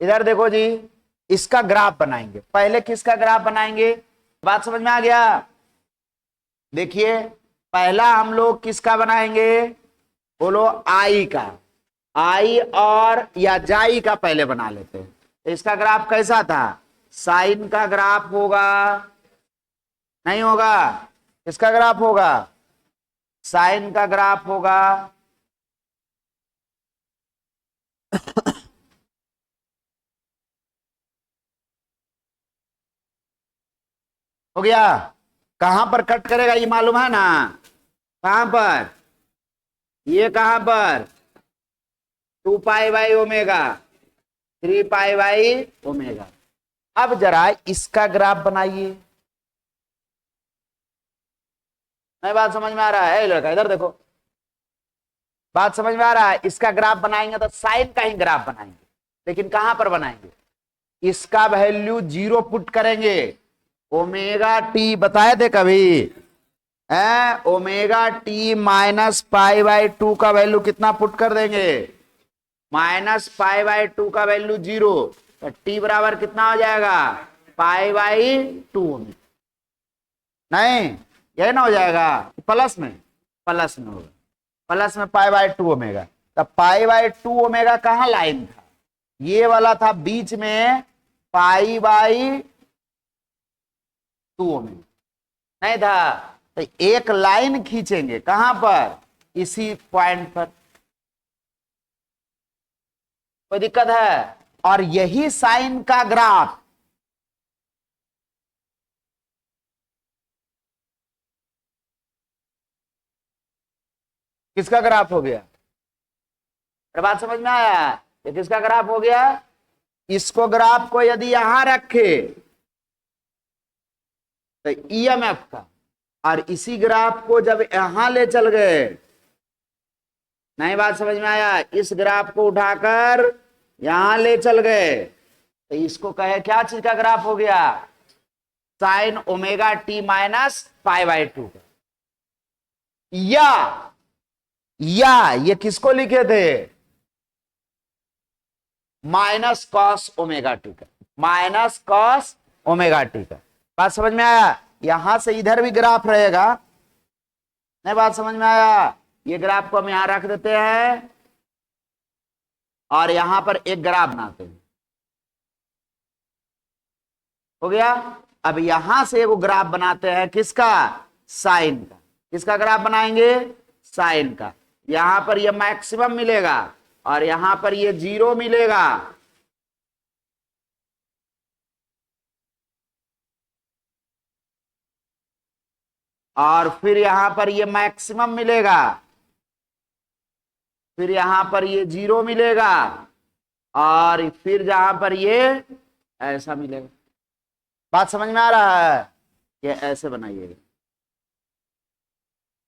इधर देखो जी, इसका ग्राफ बनाएंगे। पहले किसका ग्राफ बनाएंगे? बात समझ में आ गया? देखिए, पहला हम लोग किसका बनाएंगे? बोलो आई का। आई और या जाई का पहले बना लेते हैं। इसका ग्राफ कैसा था? साइन का ग्राफ होगा, नहीं होगा? इसका ग्राफ होगा, साइन का ग्राफ होगा। हो गया? कहां पर कट करेगा ये मालूम है ना? कहां पर? ये कहां पर? 2π/ω, 3π/ω। अब जरा इसका ग्राफ बनाइए। नहीं बात समझ में आ रहा है? लड़का इधर देखो, बात समझ में आ रहा है? इसका ग्राफ बनाएंगे तो साइन का ही ग्राफ बनाएंगे, लेकिन कहां पर बनाएंगे? इसका वैल्यू 0 पुट करेंगे। ω t बताए थे कभी? Omega T minus pi by to का वैल्यू कितना पुट कर देंगे, माइनस पाई बाई टू का वैल्यू 0, तो टी बराबर कितना हो जाएगा, पाई बाई टू। नहीं यही ना हो जाएगा, प्लस में, प्लस में होगा, प्लस में पाई बाई टू ओमेगा। तो पाई बाई टू ओमेगा कहाँ लाइन था, ये वाला था बीच में, पाई बाई टू ओमेगा नहीं था, तो एक लाइन खींचेंगे कहां पर, इसी पॉइंट पर। कोई दिक्कत है, और यही साइन का ग्राफ किसका ग्राफ हो गया, बात समझ में आया, ये किसका ग्राफ हो गया, इसको ग्राफ को यदि यहां रखे तो ईएमएफ का, और इसी ग्राफ को जब यहां ले चल गए, नहीं बात समझ में आया, इस ग्राफ को उठाकर यहां ले चल गए तो इसको कहे क्या चीज का ग्राफ हो गया, sign omega T minus pi by to. या ये किसको लिखे थे, माइनस कॉस ओमेगा टी का, माइनस कॉस ओमेगा टी का। बात समझ में आया, यहां से इधर भी ग्राफ रहेगा, नहीं बात समझ में आया, ये ग्राफ को हम यहां रख देते हैं और यहां पर एक ग्राफ बनाते हैं, हो गया। अब यहां से वो ग्राफ बनाते हैं किसका, साइन का, किसका ग्राफ बनाएंगे, साइन का। यहां पर ये मैक्सिमम मिलेगा और यहां पर ये 0 मिलेगा, और फिर यहां पर ये मैक्सिमम मिलेगा, फिर यहां पर ये 0 मिलेगा, और फिर जहां पर ये ऐसा मिलेगा। बात समझ में आ रहा है, ये ऐसे बनाइएगा,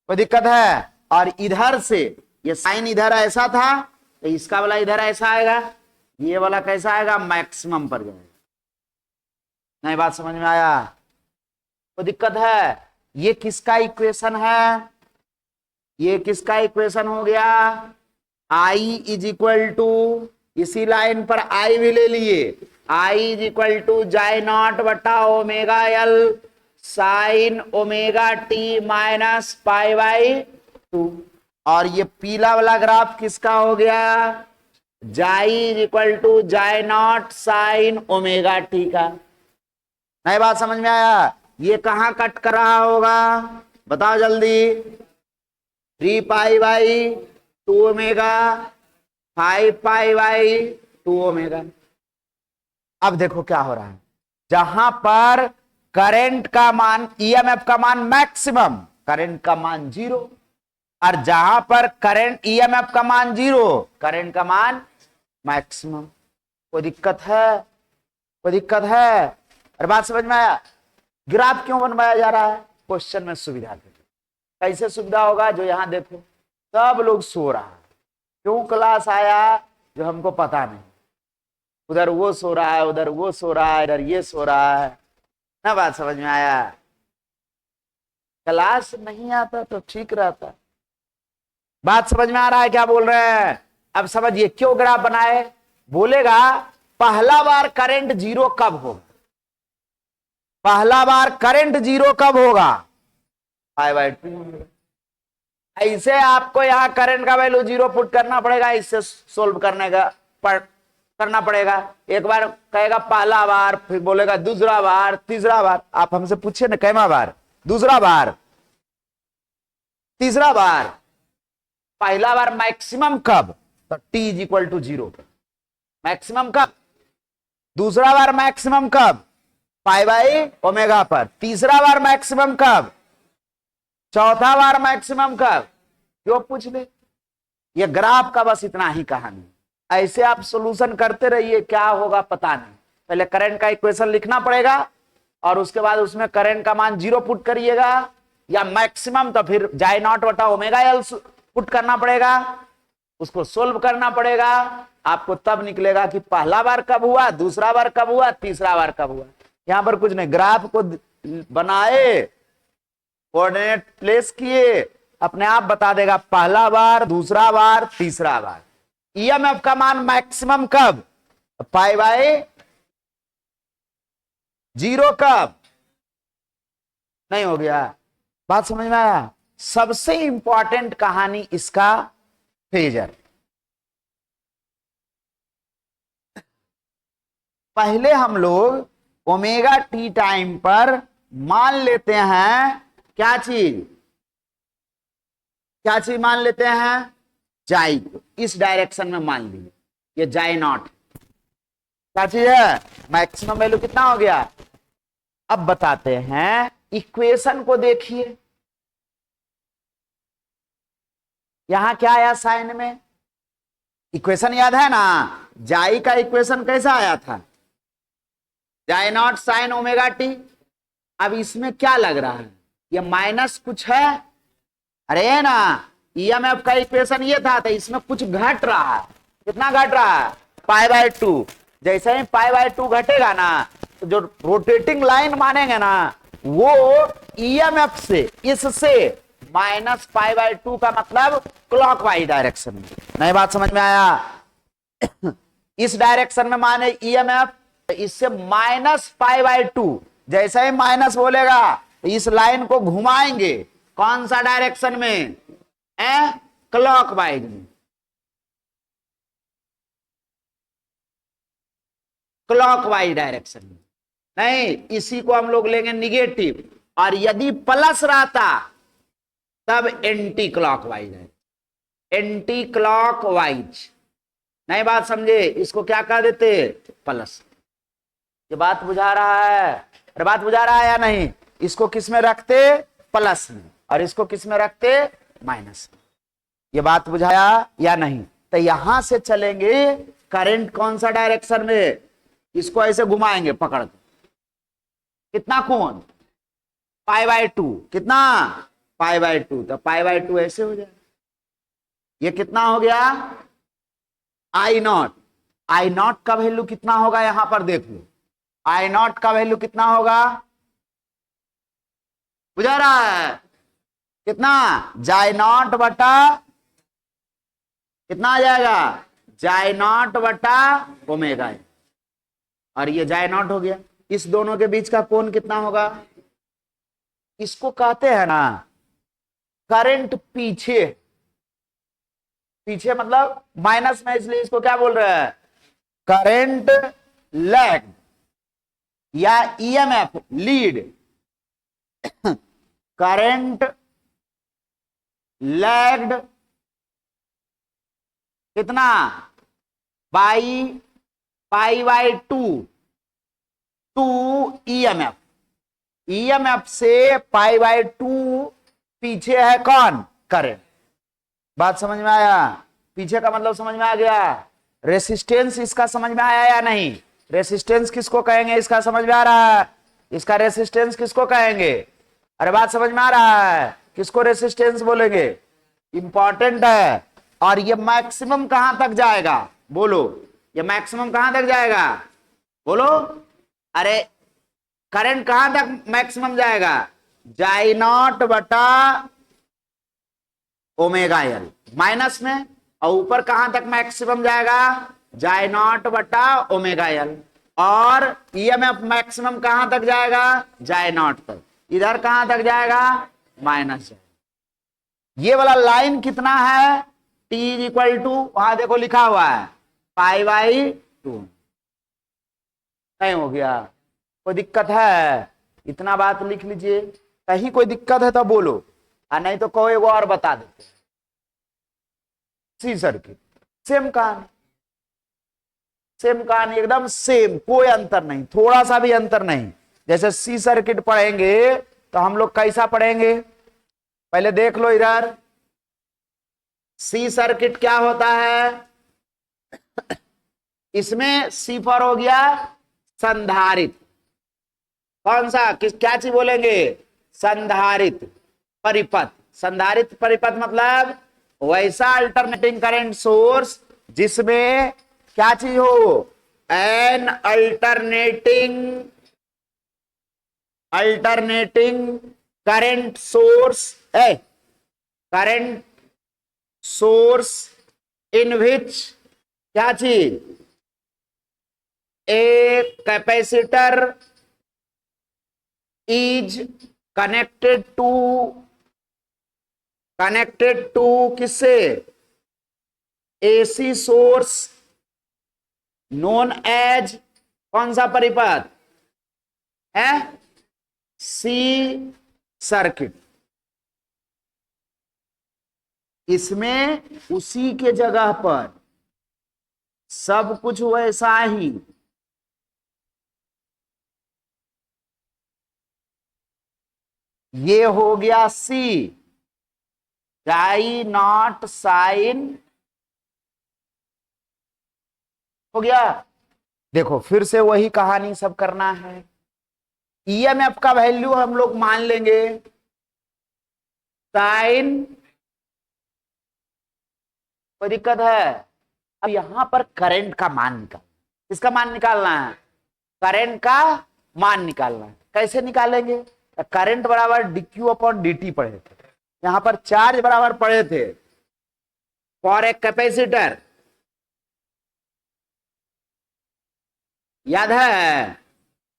कोई दिक्कत है। और इधर से ये साइन इधर ऐसा था तो इसका वाला इधर ऐसा आएगा, ये वाला कैसा आएगा, मैक्सिमम पर जाएगा। नहीं बात समझ में आया, कोई दिक्कत है। ये किसका इक्वेशन है, ये किसका इक्वेशन हो गया, आई इज इक्वल टू, इसी लाइन पर आई भी ले लिए, आई इज इक्वल टू जाई नॉट बटा omega L sine omega T minus pi by two. और ये पीला वाला ग्राफ किसका हो गया, जाई इज इक्वल टू जाई नॉट साइन ओमेगा टी का। नहीं बात समझ में आया, ये कहां कट कर रहा होगा, बताओ जल्दी, 3 pi by 2 omega, 5 pi by 2 omega. अब देखो क्या हो रहा है, जहां पर करंट का मान, ईएमएफ का मान मैक्सिमम, करंट का मान 0, और जहां पर करंट ईएमएफ का मान 0, करंट का मान मैक्सिमम। कोई दिक्कत है, कोई दिक्कत है, अरे बात समझ में आया। ग्राफ क्यों बनवाया जा रहा है, क्वेश्चन में सुविधा के लिए। कैसे सुविधा होगा, जो यहां देखो सब लोग सो रहा है, क्यों क्लास आया जो हमको पता नहीं, उधर वो सो रहा है, उधर वो सो रहा है, इधर ये सो रहा है, ना बात समझ में आया। क्लास नहीं आता तो ठीक रहता। बात समझ में आ रहा है क्या बोल रहे हैं, अब समझिए क्यों ग्राफ बनाए, बोलेगा पहला बार करंट 0 कब होगा, पहला बार करंट 0 कब होगा, 5/2। ऐसे आपको यहां करंट का वैल्यू 0 पुट करना पड़ेगा, इससे सोल्व करने का करना पड़ेगा। एक बार कहेगा पहला बार, फिर बोलेगा दूसरा बार, तीसरा बार। आप हमसे पूछिए ना कैमा बार, दूसरा बार, तीसरा बार, पहला बार मैक्सिमम कब, तो t is equal to 0 maximum कब, दूसरा बार मैक्सिमम कब, पाई बाई ओमेगा पर, तीसरा बार मैक्सिमम कब, चौथा बार मैक्सिमम कब, क्यों पूछ ले। ये ग्राफ का बस इतना ही कहानी, ऐसे आप सॉल्यूशन करते रहिए, क्या होगा पता नहीं। पहले करंट का इक्वेशन लिखना पड़ेगा और उसके बाद उसमें करंट का मान 0 पुट करिएगा, या मैक्सिमम तो फिर जाई नॉट बटा ओमेगा एल पुट करना पड़ेगा, उसको सोल्व करना पड़ेगा। आपको तब निकलेगा कि पहला बार कब हुआ, दूसरा बार कब हुआ, तीसरा बार कब हुआ। यहां पर कुछ नहीं, ग्राफ को बनाए कोऑर्डिनेट प्लेस किए, अपने आप बता देगा पहला बार, दूसरा बार, तीसरा बार। ईएमएफ का मान मैक्सिमम कब? पाई बाय 0 कब? नहीं हो गया? बात समझ में आया? सबसे इंपॉर्टेंट कहानी इसका फेजर। पहले हम लोग ओमेगा टी टाइम पर मान लेते हैं क्या चीज? क्या चीज मान लेते हैं? जाई को इस डायरेक्शन में मान लीजिए, ये जाई नॉट क्या चीज है? मैक्सिमम वैल्यू कितना हो गया? अब बताते हैं, इक्वेशन को देखिए, यहां क्या आया साइन में? इक्वेशन याद है ना? जाई का इक्वेशन कैसा आया था? जाई नॉट साइन ओमेगा टी। अब इसमें क्या लग रहा है? ये माइनस कुछ है? अरे ना, ईएमएफ का इक्वेशन ये था, तो इसमें कुछ घट रहा है। कितना घट रहा है? पाई बाय 2। जैसे ही पाई बाय 2 घटेगा ना, तो जो रोटेटिंग लाइन मानेंगे ना, वो ईएमएफ से, इससे माइनस पाई बाय 2 का मतलब क्लॉकवाइज डायरेक्शन में। नई बात समझ में आया? इस डायरेक्शन में माने ईएमएफ, इससे माइनस पाई बाय 2। जैसे ही माइनस बोलेगा, इस लाइन को घुमाएंगे कौन सा डायरेक्शन में? क्लॉकवाइज में। क्लॉकवाइज डायरेक्शन में नहीं, इसी को हम लोग लेंगे निगेटिव, और यदि प्लस रहता तब एंटी क्लॉकवाइज है। Anti clockwise. नहीं बात समझे? इसको क्या कह देते? प्लस। ये बात बुझा रहा है? अरे बात बुझा रहा है या नहीं? इसको किस में रखते? प्लस में, और इसको किस में रखते? माइनस में। ये बात बुझाया या नहीं? तो यहां से चलेंगे करंट कौन सा डायरेक्शन में? इसको ऐसे घुमाएंगे पकड़ के। कितना कोण? पाई बाय 2। कितना? पाई बाय 2। तो पाई बाय 2 ऐसे हो जाएगा। ये कितना हो गया? आई नॉट। आई नॉट का वैल्यू कितना होगा? यहां पर देख लो, आई नॉट का वैल्यू कितना होगा? बुझा रहा है? कितना? जाई नॉट बटा कितना आ जाएगा? जाई नॉट बटा ओमेगा। और ये जाई नॉट हो गया। इस दोनों के बीच का कोण कितना होगा? इसको कहते हैं ना करंट पीछे। पीछे मतलब माइनस में, इसलिए इसको क्या बोल रहे हैं? करंट लैग या ईएमएफ लीड। करंट लैग्ड कितना? By pi by 2 to EMF. EMF से पाई बाय 2 पीछे है कौन? करंट। बात समझ में आया? पीछे का मतलब समझ में आ गया? रेसिस्टेंस इसका समझ में आया या नहीं? रेसिस्टेंस किसको कहेंगे? इसका समझ में आ रहा है? इसका रेसिस्टेंस किसको कहेंगे? अरे बात समझ में आ रहा है? किसको रेसिस्टेंस बोलेंगे? इंपॉर्टेंट है। और ये मैक्सिमम कहां तक जाएगा? बोलो, ये मैक्सिमम कहां तक जाएगा? बोलो। अरे करंट कहां तक मैक्सिमम जाएगा? जाई नॉट बटा ओमेगा एल माइनस में। और ऊपर कहां तक मैक्सिमम जाएगा? जाई नॉट बटा ओमेगा एल। और ईएमएफ मैक्सिमम कहां तक जाएगा? जाई नॉट तक। इधर कहां तक जाएगा? माइनस। ये वाला लाइन कितना है? T इज इक्वल टू, वहां देखो लिखा हुआ है पाई बाई 2। नहीं हो गया? कोई दिक्कत है? इतना बात लिख लीजिए। कहीं कोई दिक्कत है तो बोलो, और नहीं तो कहो एगो और बता देते। सी सर्किट सेम कहानी, सेम कहानी, एकदम सेम, कोई अंतर नहीं, थोड़ा सा भी अंतर नहीं। जैसे सी सर्किट पढ़ेंगे तो हम लोग कैसा पढ़ेंगे? पहले देख लो इधर, सी सर्किट क्या होता है? इसमें सी फॉर हो गया संधारित्र। कौन सा? क्या चीज बोलेंगे? संधारित्र परिपथ। संधारित्र परिपथ मतलब वैसा अल्टरनेटिंग करंट सोर्स जिसमें क्या चीज हो? एन अल्टरनेटिंग करंट सोर्स है, करंट सोर्स इन विच क्या चीज, a capacitor is connected to किससे, एसी सोर्स नोन एज कौन सा परिपथ है, सी सर्किट। इसमें उसी के जगह पर सब कुछ वैसा ही, ये हो गया सी, डाई नॉट साइन हो गया। देखो फिर से वही कहानी सब करना है। ईएमएफ का वैल्यू हम लोग मान लेंगे साइन, कोई दिक्कत है। अब यहां पर करंट का मान निकाल, किसका मान निकालना है, करंट का मान निकालना है। कैसे निकालेंगे, करंट बराबर dq अपॉन dt पढ़े थे, यहां पर चार्ज बराबर पढ़े थे फॉर ए कैपेसिटर, याद है,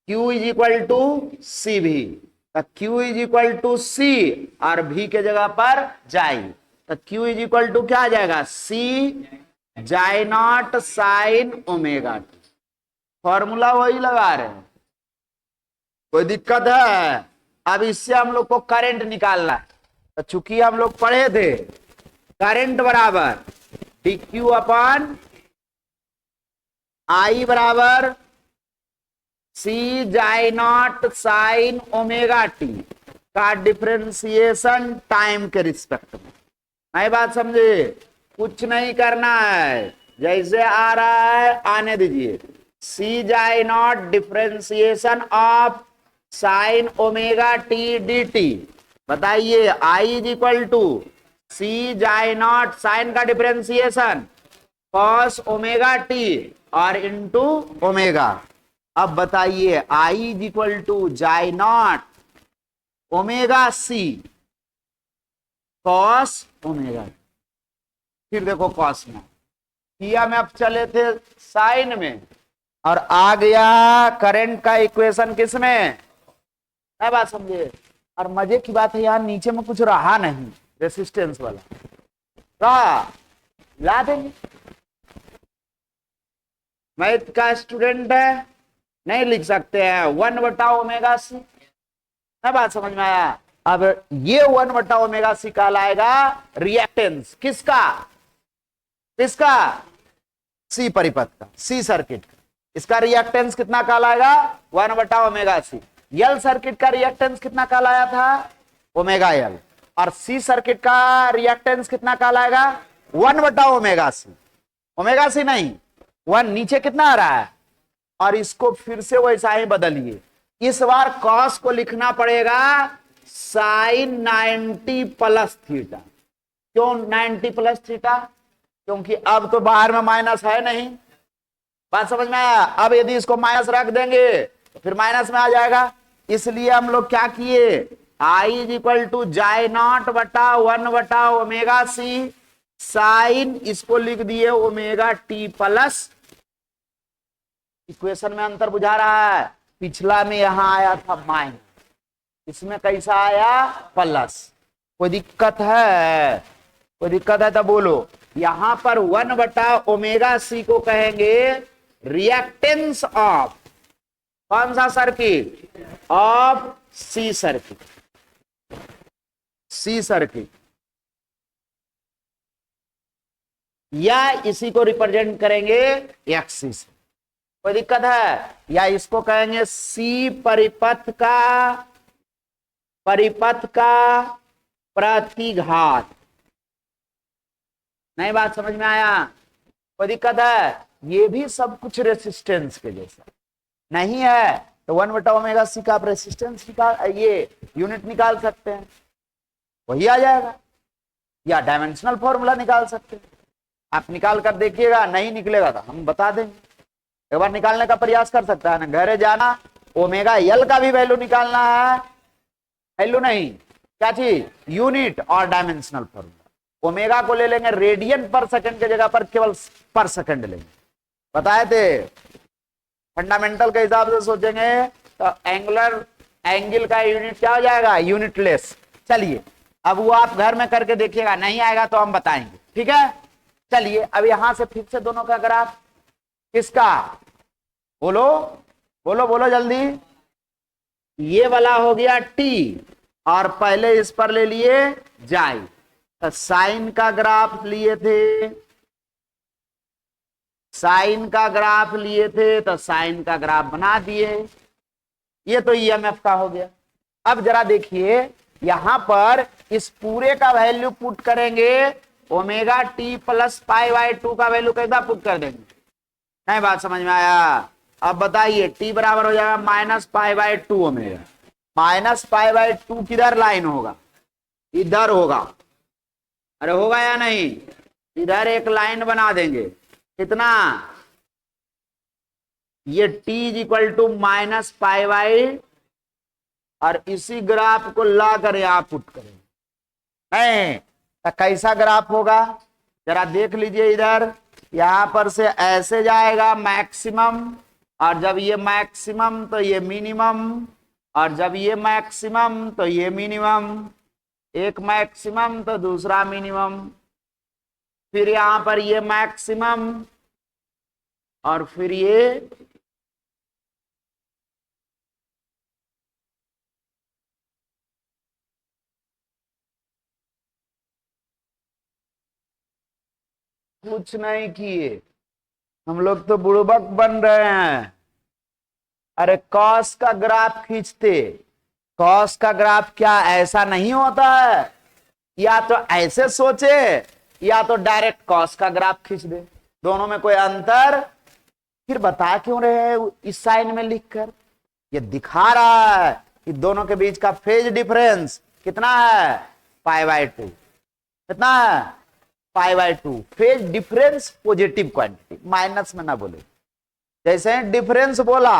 Q इज इक्वल टू सी भी, Q इज इक्वल टू सी और V के जगह पर जाई, तो Q इज इक्वल टू क्या आ जाएगा, सी जाई naught sine omega T. Formula वही लगा रहे हैं, कोई दिक्कत है। अब इससे हम लोग को करंट निकालना है, तो चूंकि हम लोग पढ़े थे करंट बराबर dq अपॉन आई बराबर सी जाई नॉट साइन ओमेगा टी का डिफरेंशिएशन टाइम के रिस्पेक्ट में। नई बात समझे, कुछ नहीं करना है, जैसे आ रहा है आने दीजिए। सी जाई naught differentiation of sine omega T D T, बताइए I is equal to C जाई नॉट साइन का डिफरेंशिएशन कॉस ओमेगा टी और इनटू ओमेगा। अब बताइए आई इज इक्वल टू जाई naught omega C cos omega, फिर देखो कॉस में किया में अब चले थे साइन में और आ गया करंट का इक्वेशन किस में, है बात समझे। और मजे की बात है यार नीचे में कुछ रहा नहीं, रेसिस्टेंस वाला रहा, ला देंगे। मैथ का स्टूडेंट है, नहीं लिख सकते हैं 1/ओमेगा सी, है बात समझ में आया। अब ये 1/ओमेगा सी कहलाएगा रिएक्टेंस किसका, किसका, सी परिपथ का, सी सर्किट का। इसका रिएक्टेंस कितना कहलाएगा 1/ओमेगा सी। यल सर्किट का रिएक्टेंस कितना कहलाया था ओमेगा एल, और सी सर्किट का रिएक्टेंस कितना कहलाएगा 1/ओमेगा सी, ओमेगा सी नहीं 1, नीचे कितना आ रहा है। और इसको फिर से वैसा ही बदलिए, इस बार कॉस को लिखना पड़ेगा साइन 90 प्लस थीटा। क्यों 90 प्लस थीटा, क्योंकि अब तो बाहर में माइनस है नहीं, बात समझ में आया। अब यदि इसको माइनस रख देंगे तो फिर माइनस में आ जाएगा, इसलिए हम लोग क्या किए, आई इज इक्वल टू जाई नॉट बटा 1/ओमेगा सी साइन, इसको लिख दिए ओमेगा टी प्लस। इक्वेशन में अंतर बुझा रहा है, पिछला में यहां आया था माइनस, इसमें कैसा आया प्लस। कोई दिक्कत है, कोई दिक्कत है तो बोलो। यहां पर 1/ओमेगा सी को कहेंगे रिएक्टेंस ऑफ कौन सा circuit, of C circuit, C circuit, या इसी को रिप्रेजेंट करेंगे एक्सिस से। कोई दिक्कत है, या इसको कहेंगे सी परिपथ का प्रतिघात। नहीं बात समझ में आया, कोई दिक्कत है। ये भी सब कुछ रेसिस्टेंस के जैसा नहीं है, तो 1/ओमेगा सी का आप रेसिस्टेंस निकाल, ये यूनिट निकाल सकते हैं, वही आ जाएगा। या डायमेंशनल फॉर्मूला निकाल सकते हैं, आप निकाल कर देखिएगा, नहीं निकलेगा तो हम बता देंगे। एक बार निकालने का प्रयास कर सकता है ना, घरे जाना, ओमेगा एल का भी वैल्यू निकालना है वैल्यू नहीं, क्या चीज, यूनिट और डायमेंशनल फॉर्मूला। ओमेगा को ले लेंगे रेडियन पर सेकंड की जगह पर केवल पर सेकंड लेंगे, बताए थे। फंडामेंटल के हिसाब से सोचेंगे तो एंगुलर एंगल का यूनिट क्या हो जाएगा, यूनिटलेस। चलिए अब वो आप घर में करके देखिएगा, नहीं आएगा तो हम बताएंगे, ठीक है। चलिए अब यहां से फिर से दोनों का ग्राफ, किसका, बोलो बोलो बोलो जल्दी। ये वाला हो गया टी और पहले इस पर ले लिए जाई, तो साइन का ग्राफ लिए थे, साइन का ग्राफ लिए थे तो साइन का ग्राफ बना दिए। ये तो ईएमएफ का हो गया। अब जरा देखिए यहां पर इस पूरे का वैल्यू पुट करेंगे, omega T plus pi by 2 का वैल्यू कैसा पुट कर देंगे, नहीं बात समझ में आया। अब बताइए टी बराबर हो जाएगा minus pi by 2 omega, minus pi by 2 किधर लाइन होगा, इधर होगा, अरे होगा या नहीं, इधर एक लाइन बना देंगे, कितना, ये t is equal to minus pi by, और इसी ग्राफ को ला कर यहां पुट करें, नहीं तो कैसा ग्राफ होगा जरा देख लीजिए। इधर यहां पर से ऐसे जाएगा मैक्सिमम, और जब ये मैक्सिमम तो ये मिनिमम, और जब ये मैक्सिमम तो ये मिनिमम, एक मैक्सिमम तो दूसरा मिनिमम, फिर यहां पर ये मैक्सिमम और फिर ये कुछ नहीं किए, हम लोग तो बुड़बक बन रहे हैं। अरे कॉस का ग्राफ खींचते, कॉस का ग्राफ क्या ऐसा नहीं होता है, या तो ऐसे सोचे या तो डायरेक्ट कॉस का ग्राफ खींच दे, दोनों में कोई अंतर फिर बता क्यों रहे हैं इस साइन में लिखकर, ये दिखा रहा है कि दोनों के बीच का फेज डिफरेंस कितना है, पाई बाई 2, कितना है, pi by 2। Phase difference positive quantity, minus में ना बोले, जैसे ही डिफरेंस बोला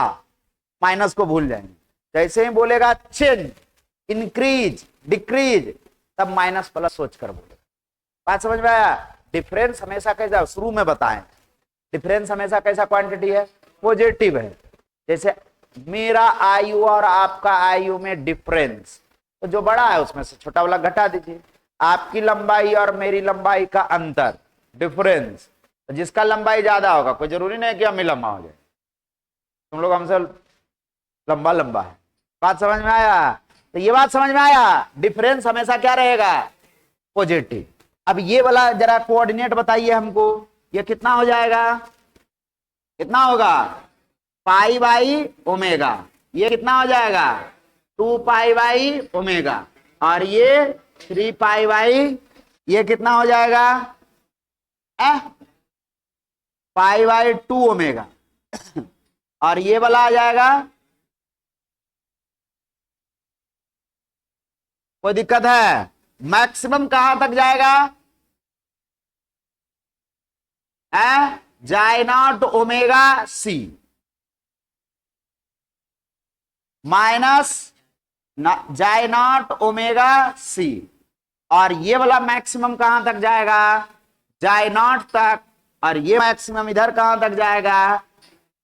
माइनस को भूल जाएंगे, जैसे ही बोलेगा चेंज, इंक्रीज, डिक्रीज, तब माइनस प्लस सोच कर बोले। बात समझ में आया। डिफरेंस हमेशा कैसा, शुरू में बताएं, डिफरेंस हमेशा कैसा क्वांटिटी है, पॉजिटिव है। जैसे मेरा आयु और आपका आयु में डिफरेंस, तो जो बड़ा है उसमें से छोटा वाला घटा दीजिए। आपकी लंबाई और मेरी लंबाई का अंतर, डिफरेंस, तो जिसका लंबाई ज्यादा होगा, कोई जरूरी नहीं कि हम ही लंबा हो जाए, तुम लोग हमसे लंबा लंबा है। बात समझ में आया। तो ये बात समझ में आया, डिफरेंस हमेशा क्या रहेगा, पॉजिटिव। अब ये वाला जरा कोऑर्डिनेट बताइए हमको, ये कितना हो जाएगा, कितना होगा, पाई बाई ओमेगा, ये कितना हो जाएगा, 2 पाई बाई ओमेगा, और ये 3 पाई बाई, ये कितना हो जाएगा, पाई बाई 2 ओमेगा, और ये वाला आ जाएगा, कोई दिक्कत है, मैक्सिमम कहां तक जाएगा, जाई नॉट ओमेगा सी माइनस जाई नॉट ओमेगा सी, और ये वाला मैक्सिमम कहां तक जाएगा, जाई नॉट तक, और ये मैक्सिमम इधर कहां तक जाएगा,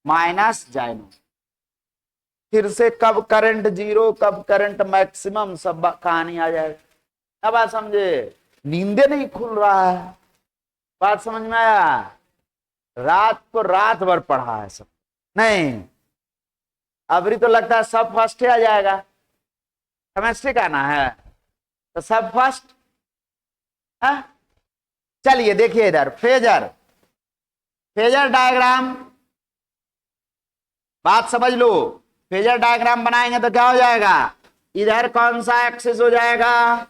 माइनस जाई नॉट। फिर से कब करंट जीरो, कब करंट मैक्सिमम, सब कहानी आ जाएगा। अब बात समझे, नींदे नहीं खुल रहा है, बात समझ में आया। रात को रात भर पढ़ा है सब, नहीं अभी तो लगता है सब फर्स्ट आ जाएगा, केमिस्ट्री का ना है तो सब फर्स्ट। चलिए देखिए इधर फेजर, फेजर डायग्राम, बात समझ लो। फेजर डायग्राम बनाएंगे तो क्या हो जाएगा, इधर कौन सा एक्सिस हो जाएगा,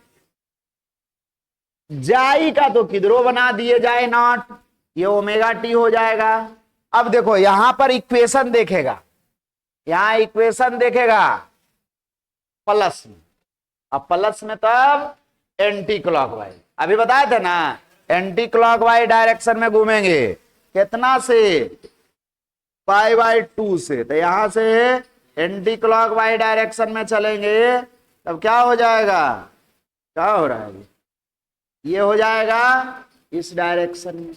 जाई का तो किधरो बना दिए, जाए नॉट, ये ओमेगा टी हो जाएगा। अब देखो यहां पर इक्वेशन देखेगा, यहां इक्वेशन देखेगा प्लस में, अब प्लस में तब एंटी क्लॉकवाइज, अभी बताए थे ना एंटी क्लॉकवाइज डायरेक्शन में घूमेंगे, कितना से, पाई बाई 2 से, तो यहां से एंटी क्लॉकवाइज डायरेक्शन में चलेंगे तब क्या हो जाएगा, क्या हो रहा है, ये हो जाएगा इस डायरेक्शन में,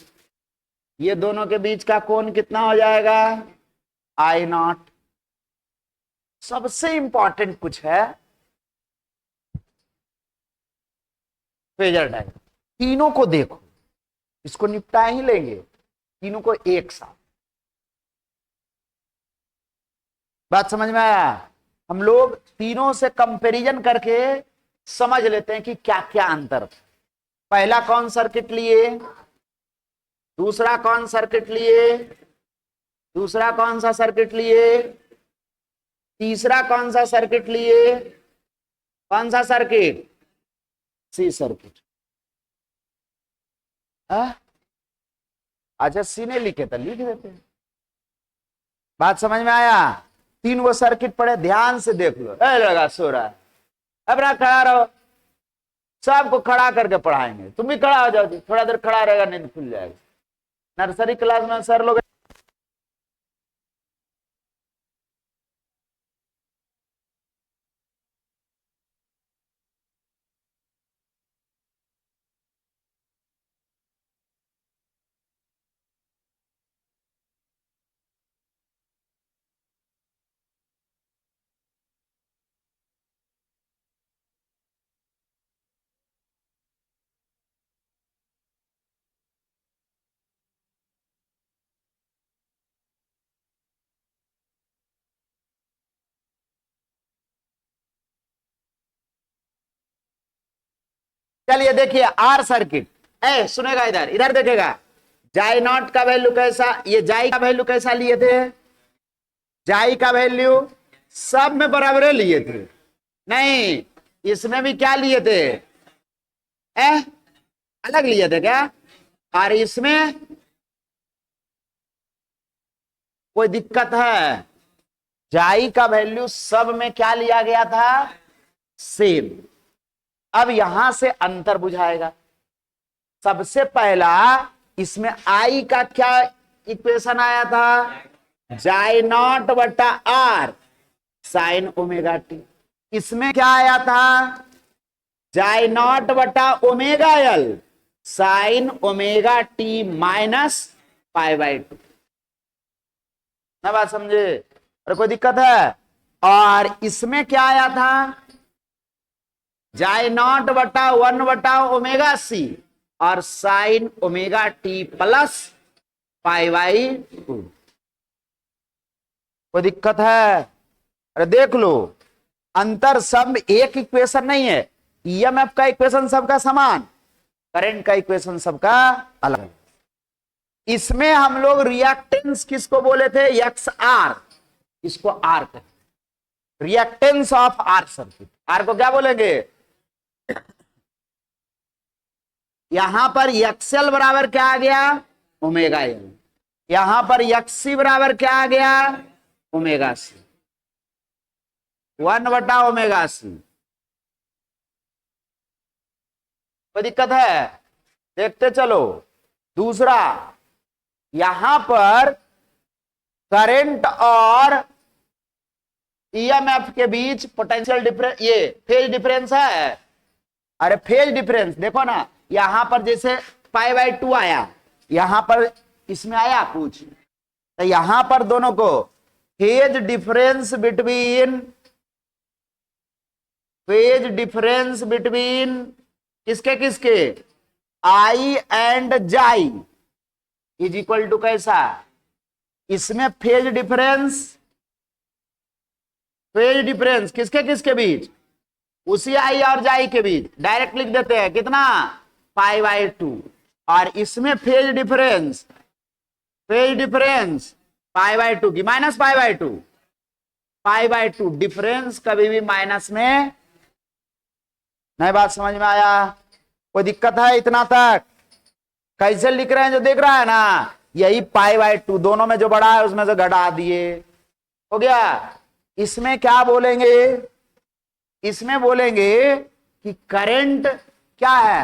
ये दोनों के बीच का कोण कितना हो जाएगा, आई नॉट। सबसे इंपॉर्टेंट कुछ है फेजर डायग्राम, तीनों को देखो, इसको निपटा ही लेंगे तीनों को एक साथ। बात समझ में आया, हम लोग तीनों से कंपैरिजन करके समझ लेते हैं कि क्या क्या अंतर। पहला कौन सर्किट लिए, दूसरा कौन सर्किट लिए, दूसरा कौन सा सर्किट लिए, तीसरा कौन सा सर्किट लिए, कौन सा सर्किट, सी सर्किट। अच्छा सी ने लिखे तो लिख देते हैं। बात समझ में आया, तीन वो सर्किट पड़े, ध्यान से देख लो। लगा सो रहा है, अब ना खड़ा रहो, सबको खड़ा करके पढ़ाएंगे, तुम भी खड़ा हो जाओ जी, थोड़ा देर खड़ा रहेगा नींद खुल जाएगी। नर्सरी क्लास में सर लोग चलिए देखिए आर सर्किट, सुनेगा, इधर इधर देखेगा, जाई नॉट का वैल्यू कैसा, ये जाई का वैल्यू कैसा लिए थे, जाई का वैल्यू सब में बराबर लिए थे, नहीं इसमें भी क्या लिए थे, अलग लिए थे क्या, और इसमें कोई दिक्कत है, जाई का वैल्यू सब में क्या लिया गया था, सेम। अब यहां से अंतर बुझाएगा। सबसे पहला इसमें आई का क्या इक्वेशन आया था, जाई नॉट बटा आर साइन ओमेगा टी। इसमें क्या आया था, जाई नॉट बटा omega L sine omega T minus pi by to. ना बात समझे, और कोई दिक्कत है। और इसमें क्या आया था, जाई नॉट बटा 1 बटा ओमेगा सी और sign omega T plus pi by to. कोई दिक्कत है, अरे देख लो अंतर सब एक इक्वेशन नहीं है, ईएमएफ का इक्वेशन सबका समान, करंट का इक्वेशन सबका अलग। इसमें हम लोग रिएक्टेंस किसको बोले थे, एक्स आर, इसको आर कहते, reactance of R circuit. R को क्या बोलेंगे, यहां पर एक्सएल बराबर क्या आ गया, ओमेगा एल, यहां पर एक्ससी बराबर क्या आ गया, ओमेगा सी, 1 बटा ओमेगा सी। कोई दिक्कत है, देखते चलो। दूसरा, यहां पर करंट और ईएमएफ के बीच पोटेंशियल डिफरेंस, ये फेज डिफरेंस है। अरे फेज डिफरेंस देखो ना, यहां पर जैसे पाई बाई टू आया, यहां पर इसमें आया कुछ, तो यहां पर दोनों को फेज डिफरेंस बिटवीन किसके किसके, आई एंड जाई इज इक्वल टू कैसा, इसमें फेज डिफरेंस किसके किसके बीच, उसी आई और जाई के बीच, डायरेक्ट लिख देते हैं कितना, पाई बाई टू। और इसमें phase difference pi by two की minus pi by two, difference कभी भी माइनस में नहीं। बात समझ में आया, कोई दिक्कत है इतना तक, कैसे लिख रहे हैं जो देख रहा है ना, यही पाई बाई टू, दोनों में जो बड़ा है उसमें से घटा दिए, हो गया। इसमें क्या बोलेंगे, इसमें बोलेंगे कि करंट क्या है,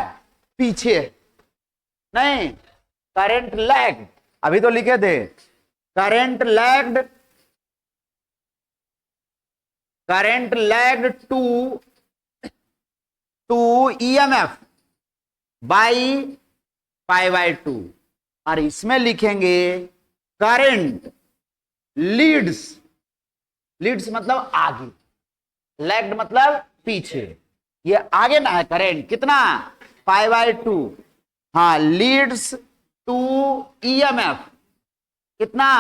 पीछे नहीं, करंट लैग्ड, अभी तो लिखे थे current lagged to to EMF by pi by two, और इसमें लिखेंगे करंट लीड्स, लीड्स मतलब आगे, लेग्ड मतलब पीछे, ये आगे ना है करंट कितना पाई बाई टू, हाँ लीड्स टू ईएमएफ कितना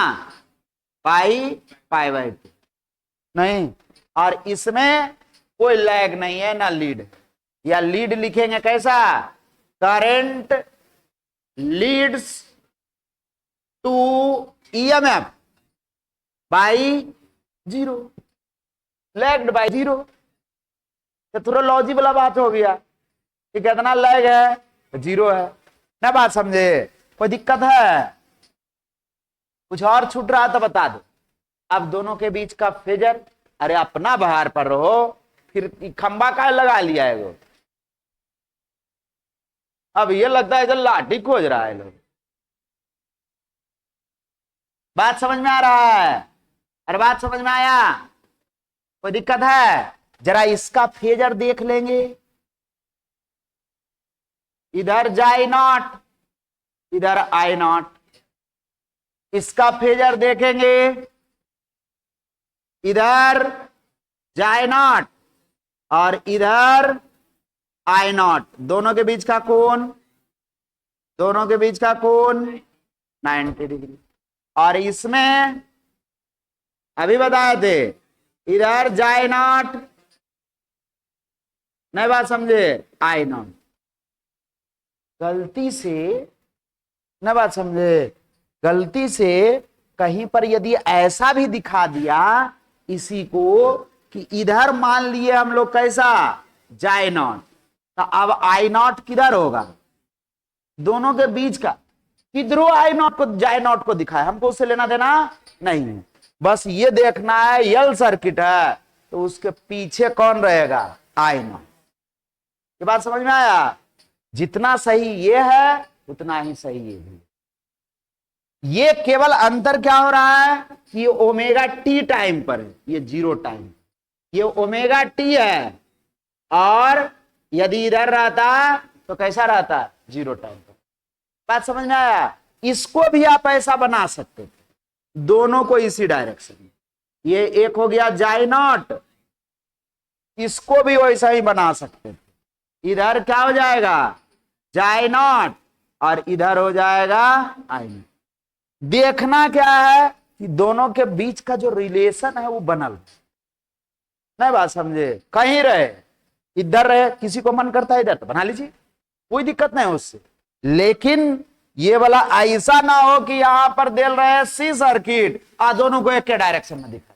पाई पाई बाई टू, नहीं, और इसमें कोई लैग नहीं है ना लीड, या लीड लिखेंगे कैसा, current leads to EMF by zero, lagged by zero. तो थोड़ा लॉजिक वाला बात हो गया कि कितना लैग है तो जीरो है ना, बात समझे, कोई दिक्कत है, कुछ और छूट रहा तो बता दो। अब दोनों के बीच का फेजर, अरे अपना बाहर पर रहो, फिर खंबा का लगा लिया है वो, अब ये लगता है इधर लाठी खोज रहा है लोग, बात समझ में आ रहा है, अरे बात समझ में आया, कोई दिक्कत है, जरा इसका फेजर देख लेंगे, इधर जाई नॉट इधर आई नॉट, इसका फेजर देखेंगे, इधर जाए नॉट और इधर आई नॉट, दोनों के बीच का कोण, दोनों के बीच का कोण 90 डिग्री, और इसमें अभी बताए थे इधर जाए नॉट, नहीं बात समझे, आई नॉट, गलती से न बात समझे, गलती से कहीं पर यदि ऐसा भी दिखा दिया इसी को कि इधर मान लिए हम लोग कैसा जाए नॉट, तो अब आई नॉट किधर होगा, दोनों के बीच का, किधरों आई नॉट को जाए नॉट को दिखाए, हमको उससे लेना देना नहीं है, बस ये देखना है यल सर्किट है तो उसके पीछे कौन रहेगा, आई नॉट। ये बात समझ में आया, जितना सही ये है उतना ही सही ये भी, ये केवल अंतर क्या हो रहा है कि ये ओमेगा टी टाइम पर है, ये जीरो टाइम, ये ओमेगा टी है, और यदि इधर रहता तो कैसा रहता, जीरो टाइम पर। बात समझ में आया, इसको भी आप ऐसा बना सकते थे, दोनों को इसी डायरेक्शन में, ये एक हो गया जाए नॉट, इसको भी वैसा ही बना सकते थे, इधर क्या हो जाएगा जाए नॉट और इधर हो जाएगा आई नॉट। देखना क्या है कि दोनों के बीच का जो रिलेशन है वो बनल, नहीं बात समझे, कहीं रहे, इधर रहे, किसी को मन करता है इधर तो बना लीजिए, कोई दिक्कत नहीं उससे, लेकिन ये वाला ऐसा ना हो कि यहां पर दे रहे हैं सी सर्किट और दोनों को एक के डायरेक्शन में दिखा,